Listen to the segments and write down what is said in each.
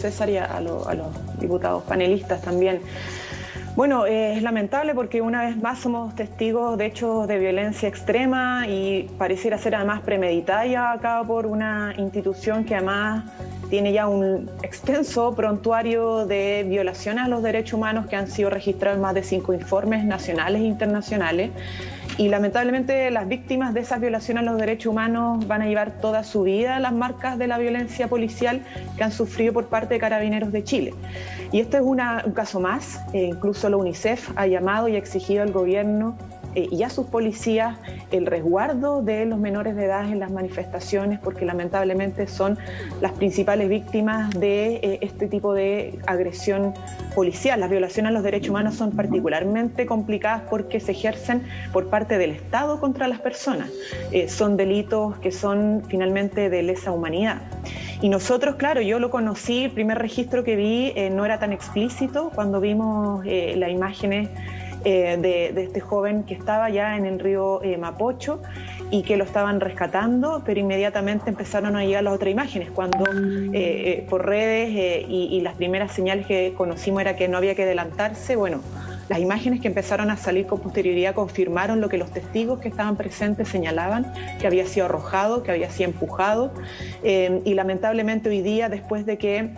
César y a los diputados panelistas también. Bueno, es lamentable porque una vez más somos testigos de hechos de violencia extrema y pareciera ser además premeditada y llevada a cabo por una institución que además tiene ya un extenso prontuario de violaciones a los derechos humanos que han sido registrados en más de 5 informes nacionales e internacionales. Y lamentablemente las víctimas de esas violaciones a los derechos humanos van a llevar toda su vida las marcas de la violencia policial que han sufrido por parte de Carabineros de Chile. Y este es un caso más, incluso la UNICEF ha llamado y ha exigido al gobierno y a sus policías el resguardo de los menores de edad en las manifestaciones, porque lamentablemente son las principales víctimas de este tipo de agresión policial. Las violaciones a los derechos humanos son particularmente complicadas porque se ejercen por parte del Estado contra las personas. Son delitos que son finalmente de lesa humanidad. Y nosotros, claro, yo lo conocí, el primer registro que vi no era tan explícito cuando vimos las imágenes de este joven que estaba ya en el río Mapocho y que lo estaban rescatando, pero inmediatamente empezaron a llegar las otras imágenes cuando por redes y las primeras señales que conocimos era que no había que adelantarse. Bueno, las imágenes que empezaron a salir con posterioridad confirmaron lo que los testigos que estaban presentes señalaban, que había sido arrojado, que había sido empujado, y lamentablemente hoy día, después de que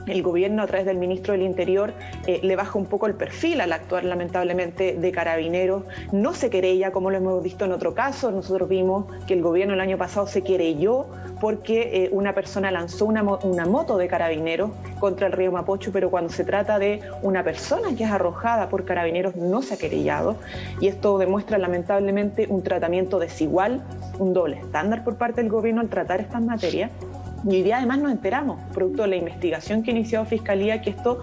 el gobierno a través del ministro del Interior le baja un poco el perfil al actuar lamentablemente de Carabineros. No se querella como lo hemos visto en otro caso. Nosotros vimos que el gobierno el año pasado se querelló porque una persona lanzó una moto de Carabineros contra el río Mapocho, pero cuando se trata de una persona que es arrojada por Carabineros no se ha querellado, y esto demuestra lamentablemente un tratamiento desigual, un doble estándar por parte del gobierno al tratar estas materias. Y hoy día además nos enteramos, producto de la investigación que inició Fiscalía, que esto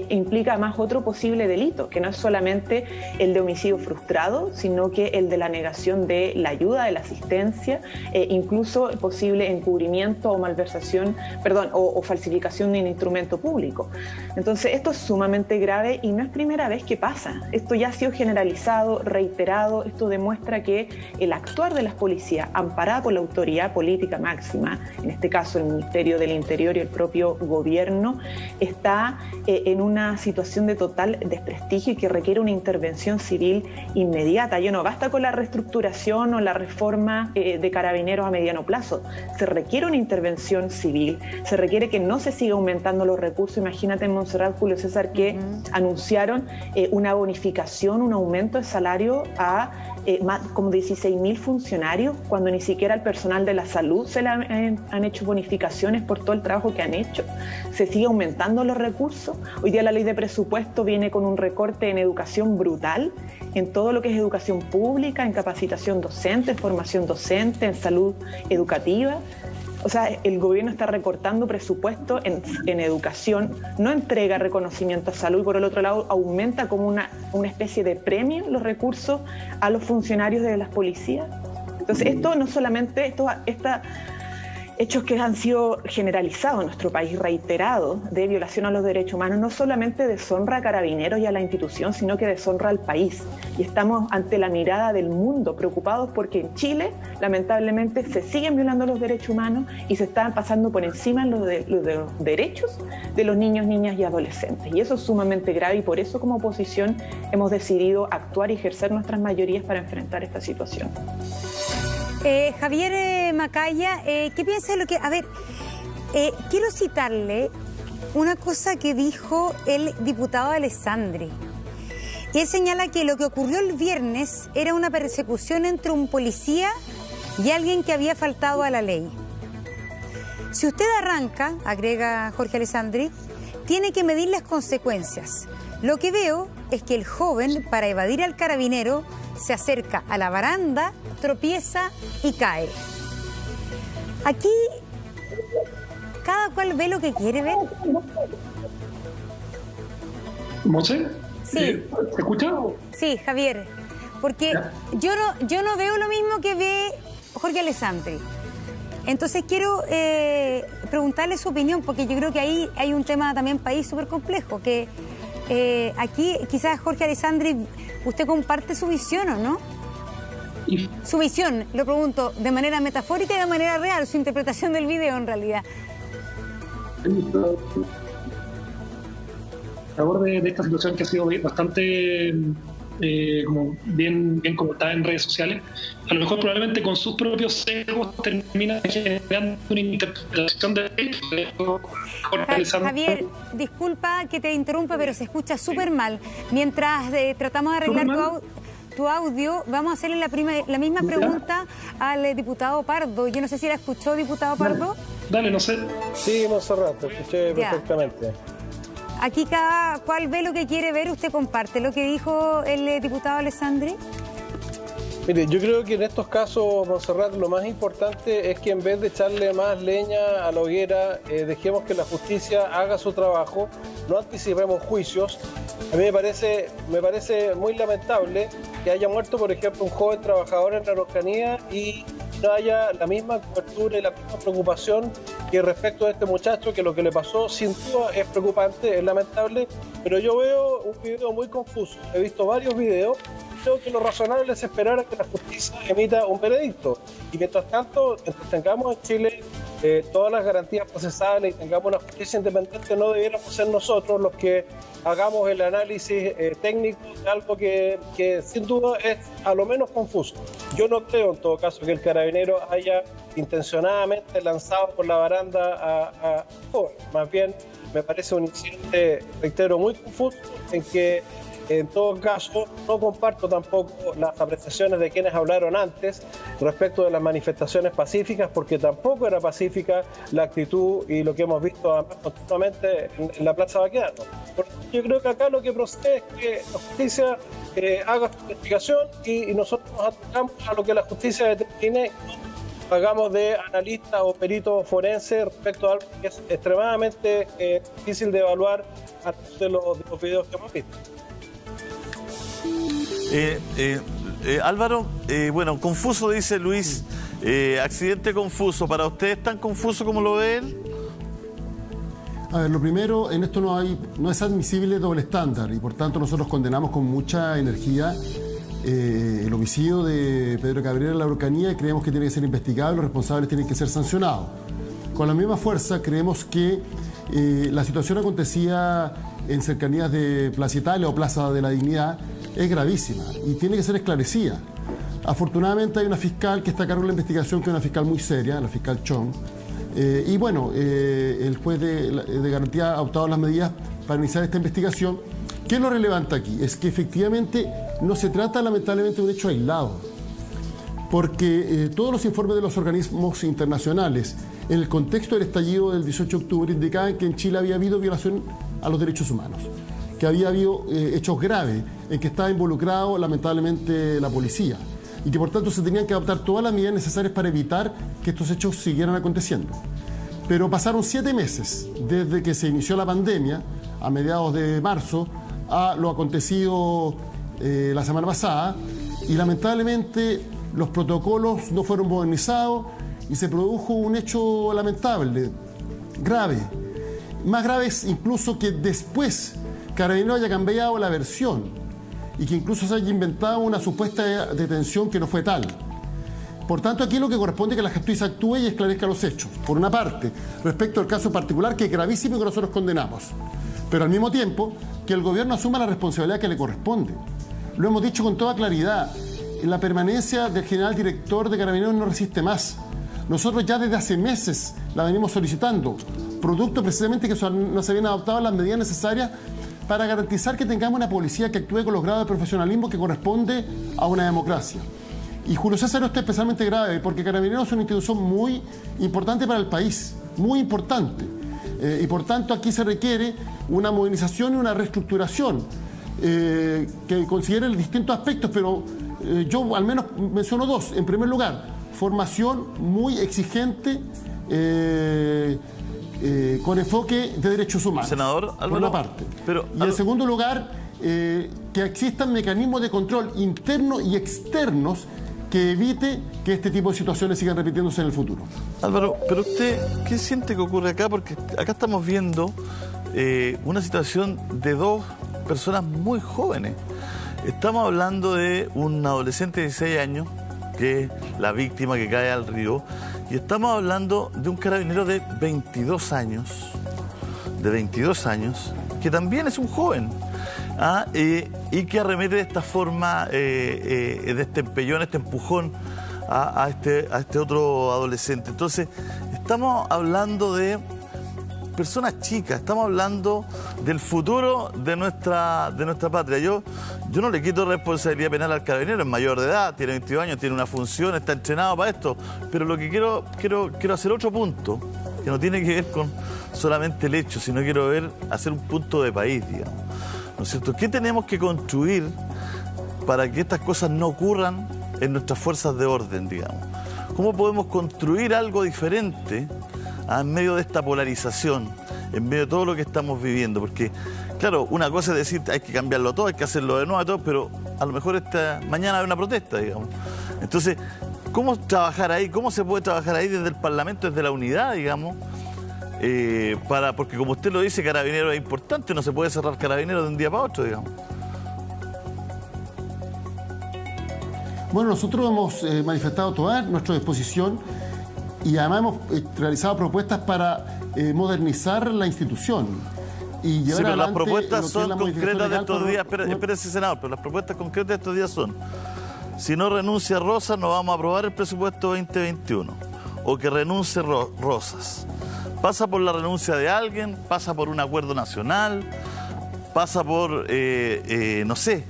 implica además otro posible delito, que no es solamente el de homicidio frustrado, sino que el de la negación de la ayuda, de la asistencia, incluso el posible encubrimiento o malversación, o falsificación de un instrumento público. Entonces esto es sumamente grave y no es primera vez que pasa. Esto ya ha sido generalizado, reiterado. Esto demuestra que el actuar de las policías, amparada por la autoridad política máxima, en este caso el Ministerio del Interior y el propio gobierno, está en una situación de total desprestigio y que requiere una intervención civil inmediata. Ya no basta con la reestructuración o la reforma de Carabineros a mediano plazo. Se requiere una intervención civil, se requiere que no se siga aumentando los recursos. Imagínate en Montserrat, Julio César, que anunciaron una bonificación, un aumento de salario a más como 16.000 funcionarios, cuando ni siquiera al personal de la salud se le han hecho bonificaciones por todo el trabajo que han hecho. Se sigue aumentando los recursos. Hoy día la ley de presupuesto viene con un recorte en educación brutal, en todo lo que es educación pública, en capacitación docente, en formación docente, en salud educativa. O sea, el gobierno está recortando presupuesto en educación, no entrega reconocimiento a salud y por el otro lado aumenta como una especie de premio los recursos a los funcionarios de las policías. Entonces esto no solamente, hechos que han sido generalizados en nuestro país, reiterados, de violación a los derechos humanos, no solamente deshonra a Carabineros y a la institución, sino que deshonra al país. Y estamos ante la mirada del mundo, preocupados porque en Chile, lamentablemente, se siguen violando los derechos humanos y se están pasando por encima los derechos de los niños, niñas y adolescentes. Y eso es sumamente grave y por eso como oposición hemos decidido actuar y ejercer nuestras mayorías para enfrentar esta situación. Javier Macaya, ¿qué piensa de lo que...? A ver, quiero citarle una cosa que dijo el diputado Alessandri. Él señala que lo que ocurrió el viernes era una persecución entre un policía y alguien que había faltado a la ley. Si usted arranca, agrega Jorge Alessandri, tiene que medir las consecuencias. Lo que veo es que el joven, para evadir al carabinero, se acerca a la baranda, tropieza y cae. Aquí cada cual ve lo que quiere ver. ¿Monse? Sí. ¿Te escuchas? Sí, Javier. Porque yo no veo lo mismo que ve Jorge Alessandri. Entonces quiero preguntarle su opinión, porque yo creo que ahí hay un tema también país súper complejo, que aquí quizás Jorge Alessandri, usted comparte su visión, ¿o no? Su visión, lo pregunto, de manera metafórica y de manera real, su interpretación del video en realidad. favor de esta situación que ha sido bastante como bien comentada en redes sociales. A lo mejor probablemente con sus propios sesgos termina generando una interpretación de Javier, disculpa que te interrumpa, pero se escucha súper mal. Mientras tratamos de arreglar tu audio, vamos a hacerle la misma pregunta al diputado Pardo. Yo no sé si la escuchó, diputado Pardo. Dale, no sé. Sí, Monserrat, te escuché perfectamente. Aquí cada cual ve lo que quiere ver. ¿Usted comparte lo que dijo el diputado Alessandri? Mire, yo creo que en estos casos, Monserrat, lo más importante es que en vez de echarle más leña a la hoguera, dejemos que la justicia haga su trabajo, no anticipemos juicios. A mí me parece muy lamentable que haya muerto, por ejemplo, un joven trabajador en la Araucanía y no haya la misma cobertura y la misma preocupación que respecto a este muchacho, que lo que le pasó sin duda es preocupante, es lamentable, pero yo veo un video muy confuso. He visto varios videos. Creo que lo razonable es esperar a que la justicia emita un veredicto. Y mientras tanto, mientras tengamos en Chile todas las garantías procesales y tengamos una justicia independiente, no debiéramos ser nosotros los que hagamos el análisis técnico de algo que sin duda es a lo menos confuso. Yo no creo en todo caso que el carabinero haya intencionadamente lanzado por la baranda a joven. Más bien me parece un incidente, reitero, muy confuso, en que en todo caso no comparto tampoco las apreciaciones de quienes hablaron antes respecto de las manifestaciones pacíficas, porque tampoco era pacífica la actitud y lo que hemos visto además continuamente en la Plaza Baquedano. Yo creo que acá lo que procede es que la justicia haga su investigación y nosotros nos atacamos a lo que la justicia determine. Hagamos de analista o perito forense respecto a algo que es extremadamente difícil de evaluar a través de los videos que hemos visto. Álvaro, bueno, confuso dice Luis, accidente confuso. ¿Para usted es tan confuso como lo ve él? A ver, lo primero, en esto no es admisible doble estándar y por tanto nosotros condenamos con mucha energía el homicidio de Pedro Cabrera en la Araucanía y creemos que tiene que ser investigado y los responsables tienen que ser sancionados. Con la misma fuerza creemos que la situación acontecía en cercanías de Plaza Italia o Plaza de la Dignidad es gravísima y tiene que ser esclarecida. Afortunadamente hay una fiscal que está a cargo de la investigación, que es una fiscal muy seria, la fiscal Chong, y bueno, el juez de garantía ha adoptado las medidas para iniciar esta investigación. ¿Qué es lo relevante aquí? Es que efectivamente no se trata lamentablemente de un hecho aislado, porque todos los informes de los organismos internacionales en el contexto del estallido del 18 de octubre indicaban que en Chile había habido violación a los derechos humanos, que había habido hechos graves en que estaba involucrado lamentablemente la policía y que por tanto se tenían que adoptar todas las medidas necesarias para evitar que estos hechos siguieran aconteciendo. Pero pasaron 7 meses desde que se inició la pandemia, a mediados de marzo, a lo acontecido la semana pasada, y lamentablemente los protocolos no fueron modernizados y se produjo un hecho lamentable, grave. Más grave es incluso que después Carabineros haya cambiado la versión y que incluso se haya inventado una supuesta detención que no fue tal. Por tanto, aquí lo que corresponde es que la justicia actúe y esclarezca los hechos, por una parte, respecto al caso particular, que es gravísimo y que nosotros condenamos, pero al mismo tiempo que el gobierno asuma la responsabilidad que le corresponde. Lo hemos dicho con toda claridad, la permanencia del general director de Carabineros no resiste más. Nosotros ya desde hace meses la venimos solicitando, producto precisamente que no se habían adoptado las medidas necesarias para garantizar que tengamos una policía que actúe con los grados de profesionalismo que corresponde a una democracia. Y Julio César, esto es especialmente grave porque Carabineros es una institución muy importante para el país, muy importante. Y por tanto aquí se requiere una modernización y una reestructuración que considere distintos aspectos, pero yo al menos menciono 2. En primer lugar, formación muy exigente con enfoque de derechos humanos, senador Álvaro, por una parte. Pero, y en segundo lugar, que existan mecanismos de control internos y externos que evite que este tipo de situaciones sigan repitiéndose en el futuro. Álvaro, pero usted, ¿qué siente que ocurre acá? Porque acá estamos viendo una situación de 2 personas muy jóvenes. Estamos hablando de un adolescente de 16 años, que es la víctima que cae al río, y estamos hablando de un carabinero de 22 años, que también es un joven, y que arremete de esta forma, de este empellón, este empujón a este otro adolescente. Entonces, estamos hablando de personas chicas, estamos hablando del futuro de nuestra patria. Yo no le quito responsabilidad penal al carabinero, es mayor de edad, tiene 22 años, tiene una función, está entrenado para esto, pero lo que quiero hacer otro punto, que no tiene que ver con solamente el hecho, sino quiero hacer un punto de país, digamos, ¿no es cierto? ¿Qué tenemos que construir para que estas cosas no ocurran en nuestras fuerzas de orden, digamos? ¿Cómo podemos construir algo diferente en medio de esta polarización, en medio de todo lo que estamos viviendo? Porque, claro, una cosa es decir, hay que cambiarlo todo, hay que hacerlo de nuevo, todo, pero a lo mejor mañana hay una protesta, digamos. Entonces, ¿cómo trabajar ahí? ¿Cómo se puede trabajar ahí desde el Parlamento, desde la unidad, digamos? Porque como usted lo dice, Carabineros es importante, no se puede cerrar Carabineros de un día para otro, digamos. Bueno, nosotros hemos manifestado toda nuestra disposición y además hemos realizado propuestas para modernizar la institución y llevar pero las adelante propuestas son concretas de estos días. Espérese, senador, pero las propuestas concretas de estos días son: si no renuncia Rosas, no vamos a aprobar el presupuesto 2021, o que renuncie Rosas. Pasa por la renuncia de alguien, pasa por un acuerdo nacional, pasa por, no sé,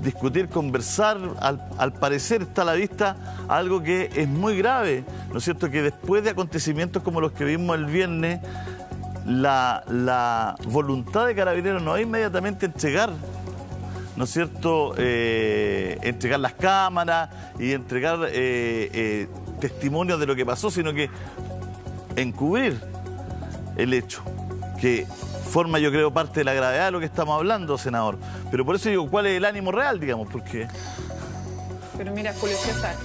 discutir, conversar. Al parecer está a la vista algo que es muy grave, ¿no es cierto? Que después de acontecimientos como los que vimos el viernes, la voluntad de Carabineros no es inmediatamente entregar, ¿no es cierto? Entregar las cámaras y entregar testimonios de lo que pasó, sino que encubrir el hecho, que forma, yo creo, parte de la gravedad de lo que estamos hablando, senador. Pero por eso digo, ¿cuál es el ánimo real, digamos? Porque... Pero mira, Julio César,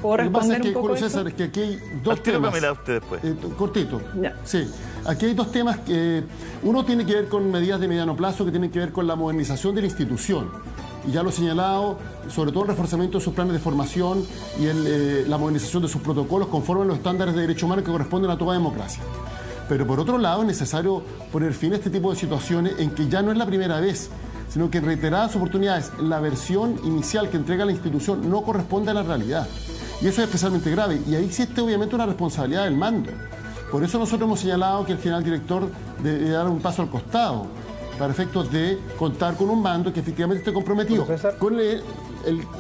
¿puedo responder un poco? Julio César, es que aquí hay dos temas. Mira usted después. Cortito. Ya. Sí. Aquí hay dos temas que... Uno tiene que ver con medidas de mediano plazo que tienen que ver con la modernización de la institución. Y ya lo he señalado, sobre todo el reforzamiento de sus planes de formación y la modernización de sus protocolos conforme a los estándares de derechos humanos que corresponden a toda democracia. Pero por otro lado es necesario poner fin a este tipo de situaciones en que ya no es la primera vez, sino que en reiteradas oportunidades la versión inicial que entrega la institución no corresponde a la realidad. Y eso es especialmente grave. Y ahí existe obviamente una responsabilidad del mando. Por eso nosotros hemos señalado que el general director debe dar un paso al costado para efectos de contar con un mando que efectivamente esté comprometido con el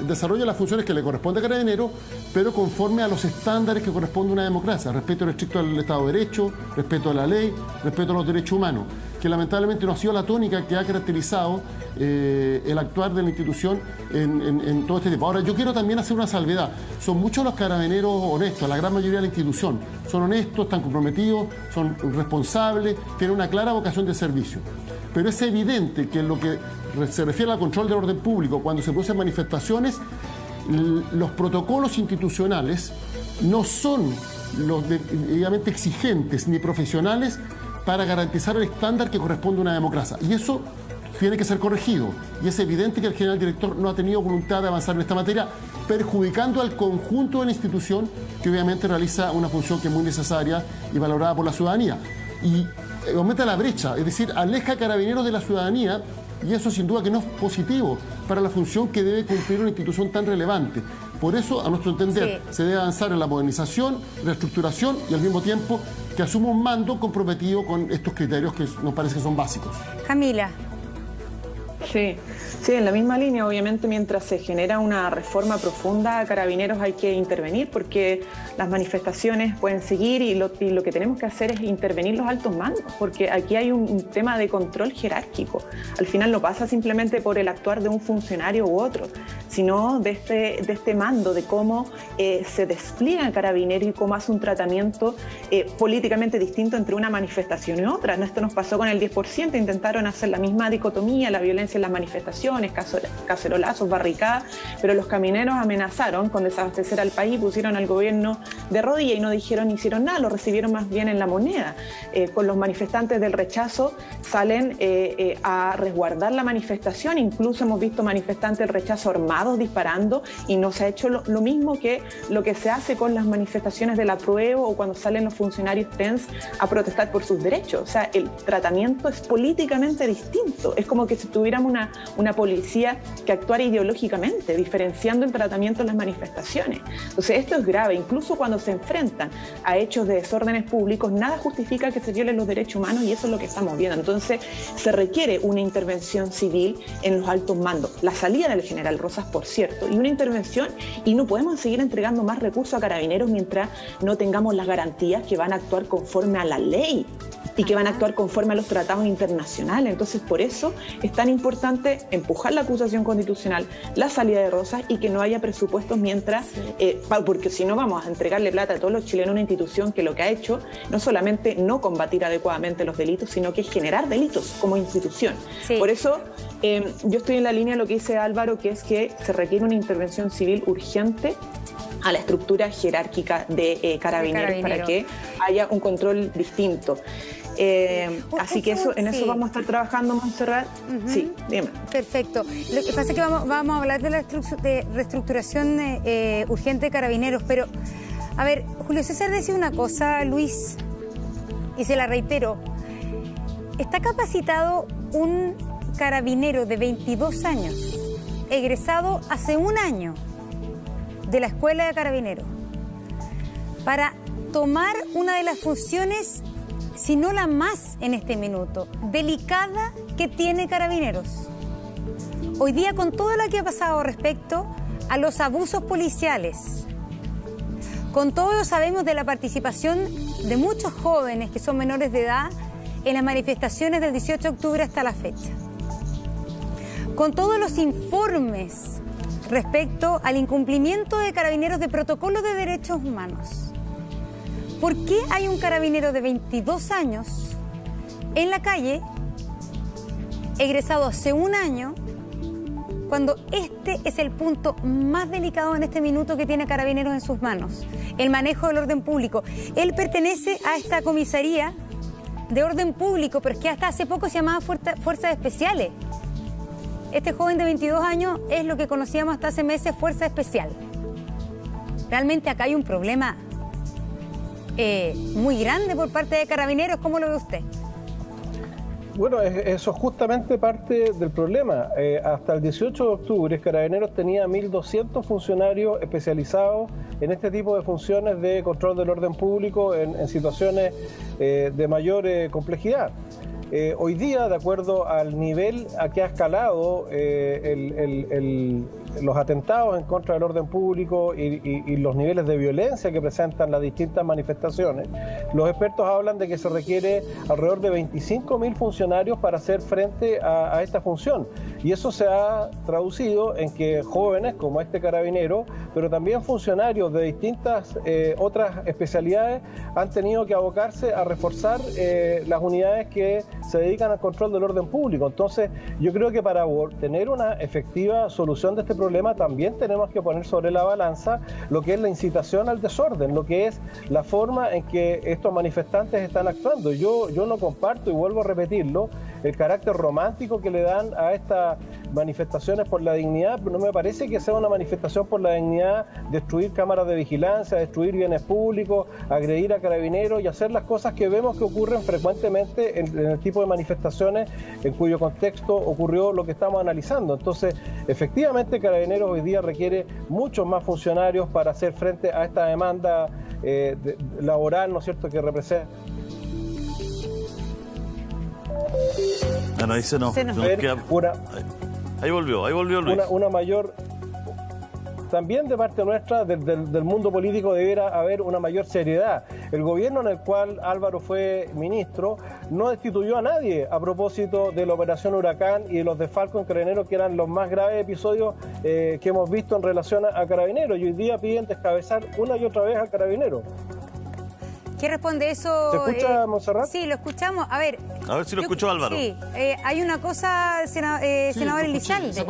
desarrollo de las funciones que le corresponde a Carabineros, pero conforme a los estándares que corresponde a una democracia: respeto restricto al Estado de Derecho, respeto a la ley, respeto a los derechos humanos, que lamentablemente no ha sido la tónica que ha caracterizado el actuar de la institución en todo este tiempo. Ahora, yo quiero también hacer una salvedad. Son muchos los carabineros honestos, la gran mayoría de la institución. Son honestos, están comprometidos, son responsables, tienen una clara vocación de servicio. Pero es evidente que en lo que se refiere al control del orden público, cuando se producen manifestaciones, los protocolos institucionales no son los debidamente exigentes ni profesionales para garantizar el estándar que corresponde a una democracia. Y eso tiene que ser corregido. Y es evidente que el general director no ha tenido voluntad de avanzar en esta materia, perjudicando al conjunto de la institución, que obviamente realiza una función que es muy necesaria y valorada por la ciudadanía. Y aumenta la brecha, es decir, aleja a Carabineros de la ciudadanía, y eso sin duda que no es positivo para la función que debe cumplir una institución tan relevante. Por eso, a nuestro entender, se debe avanzar en la modernización, reestructuración y al mismo tiempo que asuma un mando comprometido con estos criterios que nos parece que son básicos. Camila. Sí, en la misma línea, obviamente mientras se genera una reforma profunda, Carabineros hay que intervenir porque las manifestaciones pueden seguir y lo que tenemos que hacer es intervenir los altos mandos, porque aquí hay un tema de control jerárquico. Al final no pasa simplemente por el actuar de un funcionario u otro, sino de este mando, de cómo se despliega Carabineros y cómo hace un tratamiento políticamente distinto entre una manifestación y otra. Esto nos pasó con el 10%, intentaron hacer la misma dicotomía, la violencia en las manifestaciones, cacerolazos, barricadas, pero los camioneros amenazaron con desabastecer al país, pusieron al gobierno de rodillas y no dijeron ni hicieron nada, lo recibieron más bien en la moneda. Con los manifestantes del rechazo salen a resguardar la manifestación, incluso hemos visto manifestantes del rechazo armados disparando y no se ha hecho lo mismo que lo que se hace con las manifestaciones del apruebo o cuando salen los funcionarios TENS a protestar por sus derechos. O sea, el tratamiento es políticamente distinto. Es como que si tuviéramos una policía que actuara ideológicamente, diferenciando el tratamiento en las manifestaciones. Entonces, esto es grave. Incluso cuando se enfrentan a hechos de desórdenes públicos, nada justifica que se violen los derechos humanos y eso es lo que estamos viendo. Entonces, se requiere una intervención civil en los altos mandos. La salida del general Rosas, por cierto, y una intervención, y no podemos seguir entregando más recursos a Carabineros mientras no tengamos las garantías que van a actuar conforme a la ley y que van a actuar conforme a los tratados internacionales. Entonces, por eso es tan importante empujar la acusación constitucional, la salida de Rosas y que no haya presupuestos mientras, porque si no vamos a entregarle plata a todos los chilenos a una institución que lo que ha hecho no solamente no combatir adecuadamente los delitos, sino que es generar delitos como institución. Sí. Por eso yo estoy en la línea de lo que dice Álvaro, que es que se requiere una intervención civil urgente a la estructura jerárquica de carabineros para que haya un control distinto. Así que en eso vamos a estar trabajando, Montserrat. Sí, dime. Perfecto. Lo que pasa es que vamos a hablar de la reestructuración urgente de Carabineros, pero, a ver, Julio César decía una cosa, Luis, y se la reitero. Está capacitado un carabinero de 22 años, egresado hace un año de la Escuela de Carabineros, para tomar una de las funciones, si no la más en este minuto, delicada que tiene Carabineros. Hoy día, con todo lo que ha pasado respecto a los abusos policiales, con todo lo sabemos de la participación de muchos jóvenes que son menores de edad en las manifestaciones del 18 de octubre hasta la fecha, con todos los informes respecto al incumplimiento de Carabineros de protocolos de derechos humanos. ¿Por qué hay un carabinero de 22 años en la calle, egresado hace un año, cuando este es el punto más delicado en este minuto que tiene Carabineros en sus manos? El manejo del orden público. Él pertenece a esta comisaría de orden público, pero es que hasta hace poco se llamaba Fuerzas Especiales. Este joven de 22 años es lo que conocíamos hasta hace meses Fuerza Especial. Realmente acá hay un problema muy grande por parte de Carabineros. ¿Cómo lo ve usted? Bueno, eso es justamente parte del problema. Hasta el 18 de octubre, Carabineros tenía 1.200 funcionarios especializados en este tipo de funciones de control del orden público en situaciones de mayor complejidad. Hoy día, de acuerdo al nivel a que ha escalado los atentados en contra del orden público y los niveles de violencia que presentan las distintas manifestaciones, los expertos hablan de que se requiere alrededor de 25.000 funcionarios para hacer frente a esta función. Y eso se ha traducido en que jóvenes como este carabinero, pero también funcionarios de distintas otras especialidades, han tenido que abocarse a reforzar las unidades que se dedican al control del orden público. Entonces, yo creo que para tener una efectiva solución de este problema, también tenemos que poner sobre la balanza lo que es la incitación al desorden, lo que es la forma en que estos manifestantes están actuando. Yo no comparto, y vuelvo a repetirlo, el carácter romántico que le dan a estas manifestaciones por la dignidad. No me parece que sea una manifestación por la dignidad destruir cámaras de vigilancia, destruir bienes públicos, agredir a carabineros y hacer las cosas que vemos que ocurren frecuentemente en el tipo de manifestaciones en cuyo contexto ocurrió lo que estamos analizando. Entonces, efectivamente, Carabineros hoy día requiere muchos más funcionarios para hacer frente a esta demanda laboral, ¿no es cierto?, que representa. No, dice no. Ahí volvió Luis. Una mayor... También de parte nuestra, del mundo político, debiera haber una mayor seriedad. El gobierno en el cual Álvaro fue ministro no destituyó a nadie a propósito de la operación Huracán y de los desfalcos en Carabineros, que eran los más graves episodios que hemos visto en relación a Carabineros. Y hoy día piden descabezar una y otra vez a Carabineros. ¿Qué responde eso? ¿Se escucha, Montserrat? Sí, lo escuchamos. A ver si lo escuchó Álvaro. Sí, hay una cosa, senador Elizalde,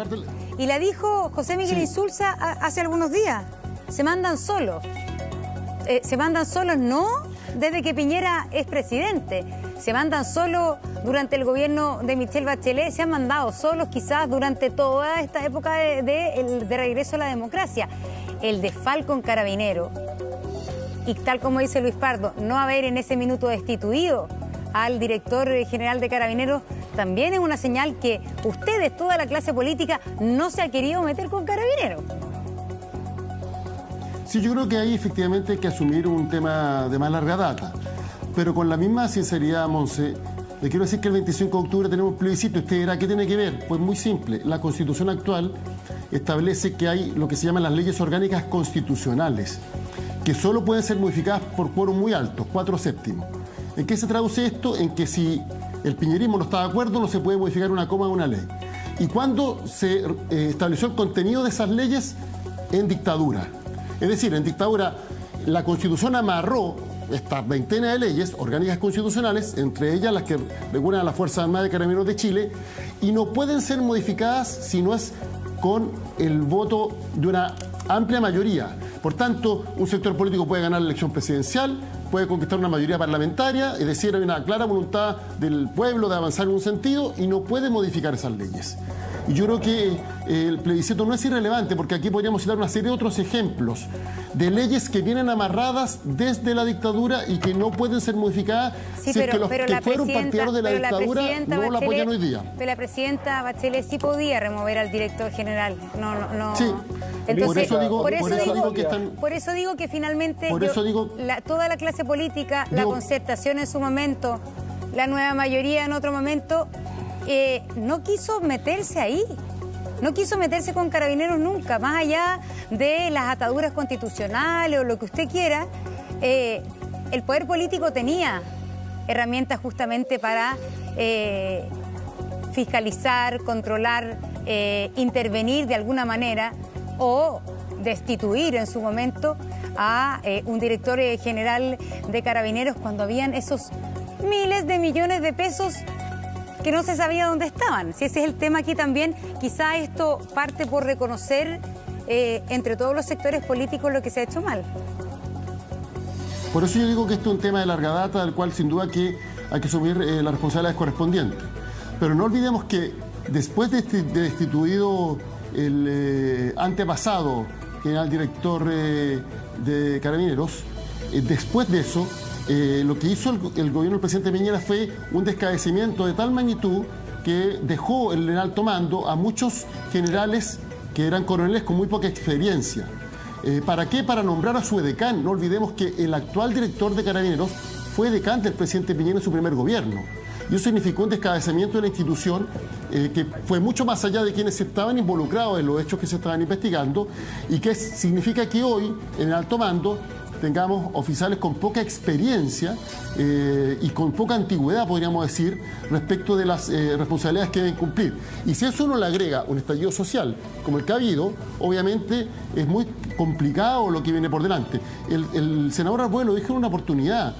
y la dijo José Miguel Insulza hace algunos días. Se mandan solos. Se mandan solos no desde que Piñera es presidente. Se mandan solos durante el gobierno de Michelle Bachelet. Se han mandado solos quizás durante toda esta época de regreso a la democracia. El desfalco en Carabineros, y tal como dice Luis Pardo, no haber en ese minuto destituido al director general de Carabineros también es una señal que ustedes, toda la clase política, no se ha querido meter con Carabineros. Sí, yo creo que ahí efectivamente hay que asumir un tema de más larga data, pero con la misma sinceridad, Monse, le quiero decir que el 25 de octubre tenemos un plebiscito. Usted dirá, ¿qué tiene que ver? Pues muy simple, la Constitución actual establece que hay lo que se llaman las leyes orgánicas constitucionales, que solo pueden ser modificadas por quórum muy alto, 4/7. ¿En qué se traduce esto? En que si el piñerismo no está de acuerdo, no se puede modificar una coma de una ley. ¿Y cuándo se estableció el contenido de esas leyes? En dictadura. Es decir, en dictadura la Constitución amarró estas veintena de leyes orgánicas constitucionales, entre ellas las que regulan a las Fuerzas Armadas de Carabineros de Chile, y no pueden ser modificadas si no es con el voto de una amplia mayoría. Por tanto, un sector político puede ganar la elección presidencial, puede conquistar una mayoría parlamentaria, es decir, hay una clara voluntad del pueblo de avanzar en un sentido y no puede modificar esas leyes. Y yo creo que el plebiscito no es irrelevante, porque aquí podríamos citar una serie de otros ejemplos de leyes que vienen amarradas desde la dictadura y que no pueden ser modificadas si es que los que fueron partidarios de la dictadura no la apoyan hoy día. Pero la presidenta Bachelet sí podía remover al director general. No. Sí. Entonces, por eso digo que finalmente toda la clase política, la concertación en su momento, la nueva mayoría en otro momento, no quiso meterse ahí. No quiso meterse con Carabineros nunca, más allá de las ataduras constitucionales o lo que usted quiera. El poder político tenía herramientas justamente para fiscalizar, controlar, intervenir de alguna manera o destituir en su momento a un director general de Carabineros cuando habían esos miles de millones de pesos que no se sabía dónde estaban. Si ese es el tema aquí también, quizá esto parte por reconocer entre todos los sectores políticos lo que se ha hecho mal. Por eso yo digo que esto es un tema de larga data, del cual sin duda hay que asumir las responsabilidades correspondientes. Pero no olvidemos que después de destituido el antepasado general director de Carabineros, después de eso, lo que hizo el gobierno del presidente Piñera fue un descabecimiento de tal magnitud que dejó en el alto mando a muchos generales que eran coroneles con muy poca experiencia. ¿Para qué? Para nombrar a su edecán. No olvidemos que el actual director de Carabineros fue edecán del presidente Piñera en su primer gobierno. Y eso significó un descabezamiento de la institución que fue mucho más allá de quienes estaban involucrados en los hechos que se estaban investigando, y que significa que hoy, en el alto mando, tengamos oficiales con poca experiencia y con poca antigüedad, podríamos decir, respecto de las responsabilidades que deben cumplir. Y si a eso uno le agrega un estallido social como el que ha habido, obviamente es muy complicado lo que viene por delante. El senador Arbuelo dijo en una oportunidad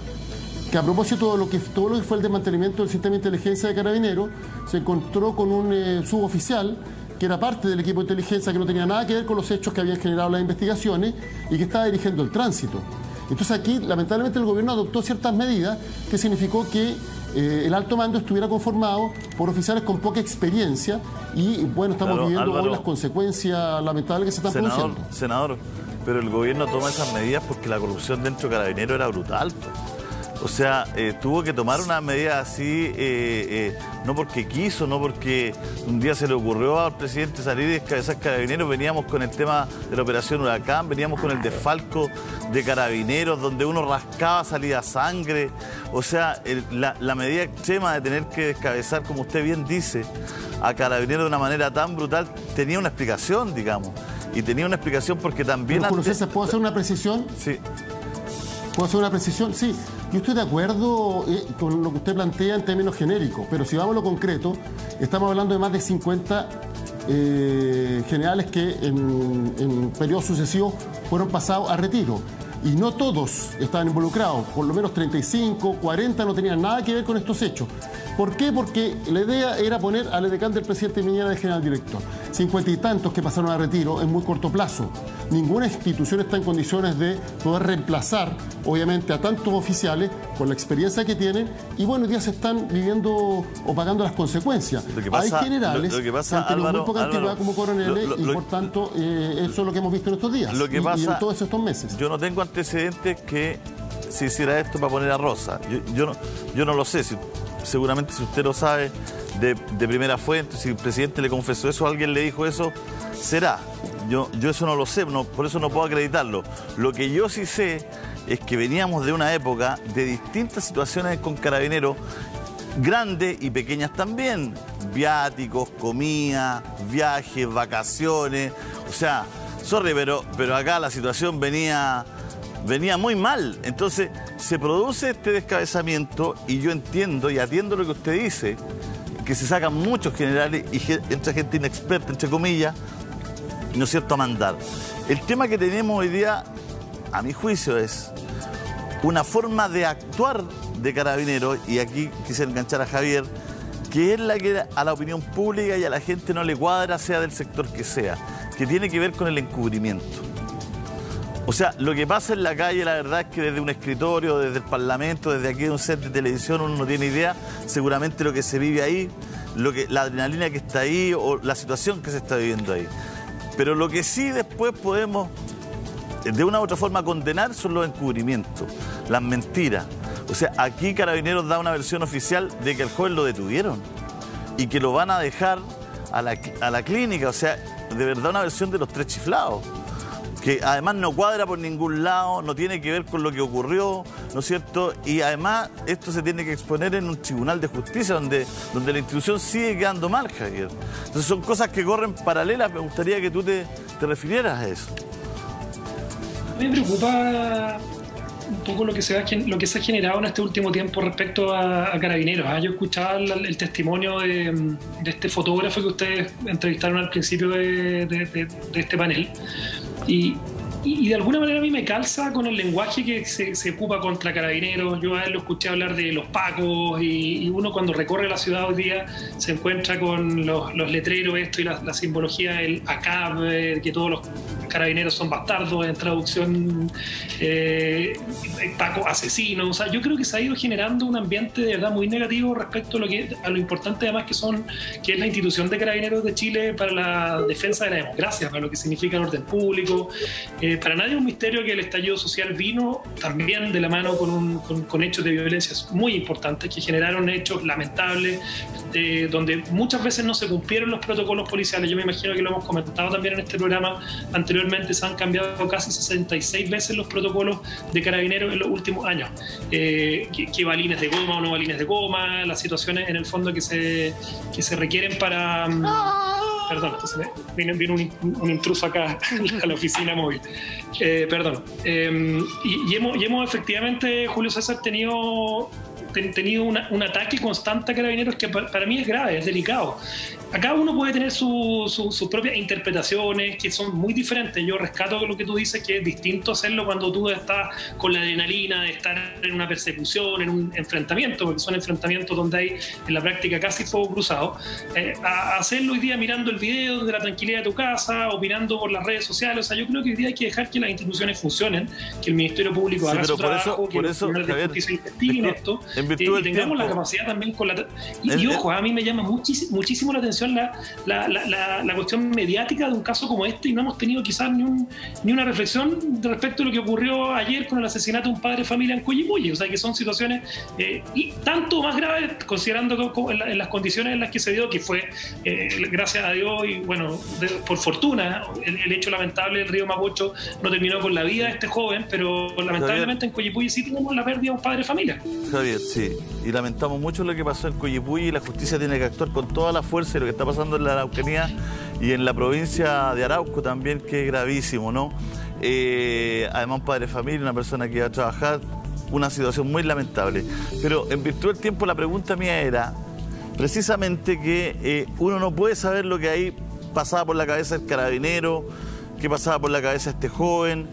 que a propósito de todo lo que fue el desmantelamiento del sistema de inteligencia de Carabineros, se encontró con un suboficial que era parte del equipo de inteligencia, que no tenía nada que ver con los hechos que habían generado las investigaciones y que estaba dirigiendo el tránsito. Entonces aquí, lamentablemente, el gobierno adoptó ciertas medidas que significó que el alto mando estuviera conformado por oficiales con poca experiencia y, bueno, estamos viviendo Álvaro, hoy las consecuencias lamentables que se están produciendo. Senador, pero el gobierno toma esas medidas porque la corrupción dentro de Carabineros era brutal. O sea, tuvo que tomar una medida así, no porque quiso, no porque un día se le ocurrió al presidente salir y descabezar Carabineros. Veníamos con el tema de la operación Huracán, veníamos con el desfalco de Carabineros, donde uno rascaba, salía sangre. O sea, la medida extrema de tener que descabezar, como usted bien dice, a Carabineros de una manera tan brutal, tenía una explicación, digamos. Y tenía una explicación porque también... ¿Puedo hacer una precisión? Sí. ¿Puedo hacer una precisión? Sí. Yo estoy de acuerdo con lo que usted plantea en términos genéricos, pero si vamos a lo concreto, estamos hablando de más de 50 generales que en periodos sucesivos fueron pasados a retiro. y no todos estaban involucrados, por lo menos 35, 40 no tenían nada que ver con estos hechos. ¿Por qué? Porque la idea era poner al edecán del presidente Piñera de general director. 50 y tantos que pasaron a retiro en muy corto plazo. Ninguna institución está en condiciones de poder reemplazar, obviamente, a tantos oficiales con la experiencia que tienen y bueno, hoy día se están viviendo o pagando las consecuencias. Hay generales que han tenido muy poca antigüedad como coroneles y por tanto eso es lo que hemos visto en estos días y en todos estos meses. Yo no tengo antecedentes que se hiciera esto para poner a Rosa. Yo no lo sé. Seguramente si usted lo sabe de primera fuente, si el presidente le confesó eso, alguien le dijo eso, será. Yo eso no lo sé, por eso no puedo acreditarlo. Lo que yo sí sé es que veníamos de una época de distintas situaciones con Carabineros, grandes y pequeñas también. Viáticos, comida, viajes, vacaciones. O sea, sorry, pero acá la situación venía muy mal. Entonces se produce este descabezamiento y yo entiendo y atiendo lo que usted dice, que se sacan muchos generales y entra gente inexperta, entre comillas, ¿no es cierto?, a mandar. El tema que tenemos hoy día, a mi juicio, es una forma de actuar de Carabineros, y aquí quise enganchar a Javier, que es la que a la opinión pública y a la gente no le cuadra, sea del sector que sea, que tiene que ver con el encubrimiento. O sea, lo que pasa en la calle, la verdad es que desde un escritorio, desde el Parlamento, desde aquí de un set de televisión, uno no tiene idea seguramente lo que se vive ahí, la adrenalina que está ahí o la situación que se está viviendo ahí. Pero lo que sí después podemos, de una u otra forma, condenar son los encubrimientos, las mentiras. O sea, aquí Carabineros da una versión oficial de que al joven lo detuvieron y que lo van a dejar a la clínica. O sea, de verdad una versión de los tres chiflados, que además no cuadra por ningún lado, no tiene que ver con lo que ocurrió, ¿no es cierto? Y además esto se tiene que exponer en un tribunal de justicia donde la institución sigue quedando mal, Javier. Entonces son cosas que corren paralelas. Me gustaría que tú te refirieras a eso. Me preocupa un poco lo que se ha generado en este último tiempo respecto a Carabineros. Yo escuchaba el testimonio de este fotógrafo que ustedes entrevistaron al principio de este panel. Y de alguna manera a mí me calza con el lenguaje que se ocupa contra Carabineros. Yo a él lo escuché hablar de los pacos y uno cuando recorre la ciudad hoy día se encuentra con los letreros y la simbología del ACAB, que todos los Carabineros son bastardos, en traducción pacos asesinos. O sea, yo creo que se ha ido generando un ambiente de verdad muy negativo respecto a lo importante además que es la institución de Carabineros de Chile para la defensa de la democracia, para lo que significa el orden público. Para nadie es un misterio que el estallido social vino también de la mano con hechos de violencia muy importantes que generaron hechos lamentables, donde muchas veces no se cumplieron los protocolos policiales. Yo me imagino que lo hemos comentado también en este programa anteriormente, se han cambiado casi 66 veces los protocolos de Carabineros en los últimos años. Que balines de goma o no balines de goma, las situaciones en el fondo que se requieren para... Perdón, entonces vino un intruso acá a la oficina móvil. Perdón. Y hemos efectivamente, Julio César, tenido un ataque constante a Carabineros que para mí es grave, es delicado. Acá uno puede tener sus propias interpretaciones que son muy diferentes. Yo rescato lo que tú dices, que es distinto hacerlo cuando tú estás con la adrenalina de estar en una persecución, en un enfrentamiento, porque son enfrentamientos donde hay en la práctica casi fuego cruzado. A hacerlo hoy día mirando el video desde la tranquilidad de tu casa, opinando por las redes sociales. O sea, yo creo que hoy día hay que dejar que las instituciones funcionnen, que el Ministerio Público haga su trabajo, que los tribunales de justicia investiguen esto, y tengamos la capacidad también con la... Y ojo, a mí me llama muchísimo la atención la cuestión mediática de un caso como este, y no hemos tenido quizás ni una reflexión respecto a lo que ocurrió ayer con el asesinato de un padre de familia en Coyhaique. O sea, que son situaciones y tanto más graves, considerando en las condiciones en las que se dio, que fue, gracias a Dios y bueno, por fortuna, el hecho lamentable del río Mapocho no terminó con la vida de este joven, pero lamentablemente en Coyhaique sí tenemos la pérdida de un padre de familia. Javier, sí, y lamentamos mucho lo que pasó en Coyhaique, y la justicia tiene que actuar con toda la fuerza, y lo que está pasando en la Araucanía y en la provincia de Arauco también, que es gravísimo, ¿no? Además un padre de familia, una persona que iba a trabajar, una situación muy lamentable. Pero en virtud del tiempo, la pregunta mía era precisamente que uno no puede saber lo que ahí pasaba por la cabeza del carabinero, qué pasaba por la cabeza de este joven,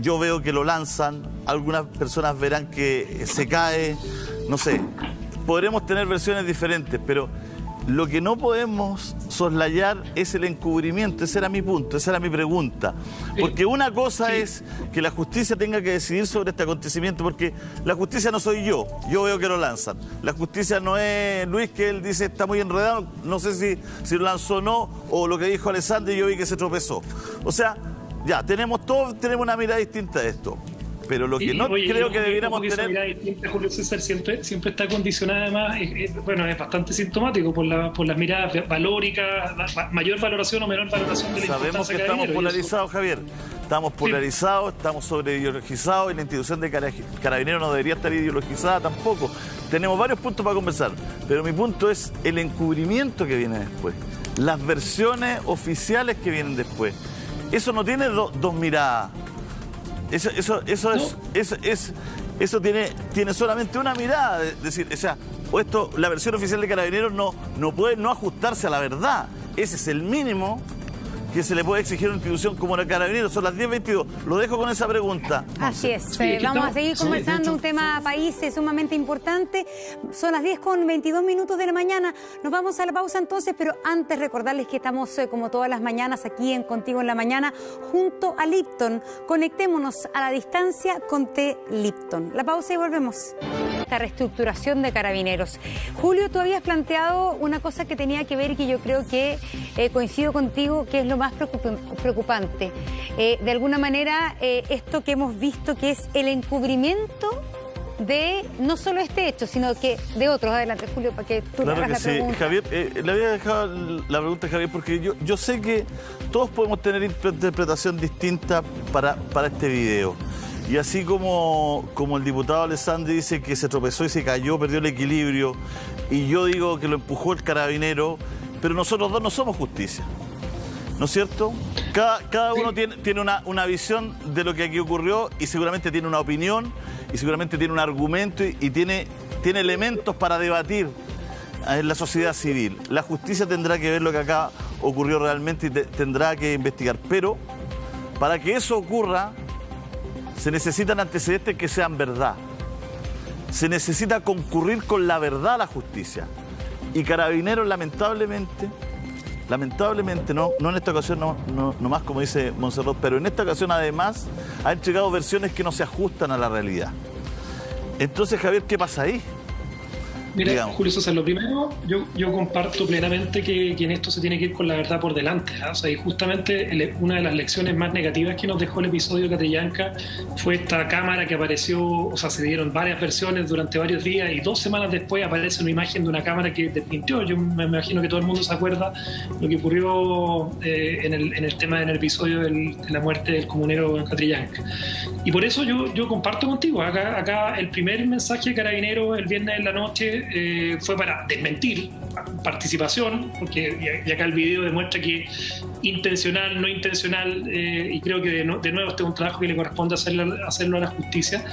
yo veo que lo lanzan, algunas personas verán que se cae, no sé, podremos tener versiones diferentes, pero lo que no podemos soslayar es el encubrimiento. Ese era mi punto, esa era mi pregunta. Porque una cosa es que la justicia tenga que decidir sobre este acontecimiento, porque la justicia no soy yo veo que lo lanzan. La justicia no es Luis, que él dice está muy enredado, no sé si lo lanzó o no, o lo que dijo Alessandri, yo vi que se tropezó. O sea, ya, todos tenemos una mirada distinta de esto. Pero lo que creo que debiéramos tener... Esa mirada distinta, Julio César, siempre está condicionada, además, es bastante sintomático por las miradas valóricas, mayor valoración o menor valoración de la Sabemos que estamos polarizados, Javier. Estamos polarizados, estamos sobreideologizados y la institución de Carabineros no debería estar ideologizada tampoco. Tenemos varios puntos para conversar, pero mi punto es el encubrimiento que viene después, las versiones oficiales que vienen después. Eso no tiene dos miradas. Eso tiene solamente una mirada, es decir, o sea, la versión oficial de Carabineros no puede no ajustarse a la verdad. Ese es el mínimo que se le puede exigir a una institución como la Carabineros. Son las 10:22. Lo dejo con esa pregunta. Así es. Vamos a seguir conversando, un tema país sumamente importante. Son las 10:22 de la mañana. Nos vamos a la pausa entonces, pero antes recordarles que estamos como todas las mañanas aquí en Contigo en la Mañana junto a Lipton. Conectémonos a la distancia con té Lipton. La pausa y volvemos. Esta reestructuración de Carabineros. Julio, tú habías planteado una cosa que tenía que ver y que yo creo que coincido contigo, que es lo más preocupante. De alguna manera, esto que hemos visto, que es el encubrimiento de no solo este hecho, sino que de otros. Adelante, Julio, para que tú le hagas la pregunta. Javier, le había dejado la pregunta a Javier porque yo sé que todos podemos tener interpretación distinta para este video. Y así como el diputado Alessandri dice que se tropezó y se cayó, perdió el equilibrio, y yo digo que lo empujó el carabinero, pero nosotros dos no somos justicia, ¿no es cierto? Cada uno tiene una visión de lo que aquí ocurrió y seguramente tiene una opinión y seguramente tiene un argumento y tiene elementos para debatir en la sociedad civil. La justicia tendrá que ver lo que acá ocurrió realmente y tendrá que investigar. Pero para que eso ocurra, se necesitan antecedentes que sean verdad. Se necesita concurrir con la verdad a la justicia. Y Carabineros, lamentablemente, no en esta ocasión, no más como dice Monserrat, pero en esta ocasión además ha entregado versiones que no se ajustan a la realidad. Entonces, Javier, ¿qué pasa ahí? Mira, digamos. Julio César, lo primero, yo comparto plenamente que en esto se tiene que ir con la verdad por delante, ¿eh? O sea, y justamente una de las lecciones más negativas que nos dejó el episodio de Catrillanca fue esta cámara que apareció, o sea, se dieron varias versiones durante varios días y 2 semanas después aparece una imagen de una cámara que desmintió. Yo me imagino que todo el mundo se acuerda lo que ocurrió en el episodio de la muerte del comunero en Catrillanca. Y por eso yo comparto contigo, acá el primer mensaje de Carabineros el viernes en la noche fue para desmentir participación, porque y acá el video demuestra que intencional, no intencional, y creo que de nuevo este es un trabajo que le corresponde hacerlo a la justicia.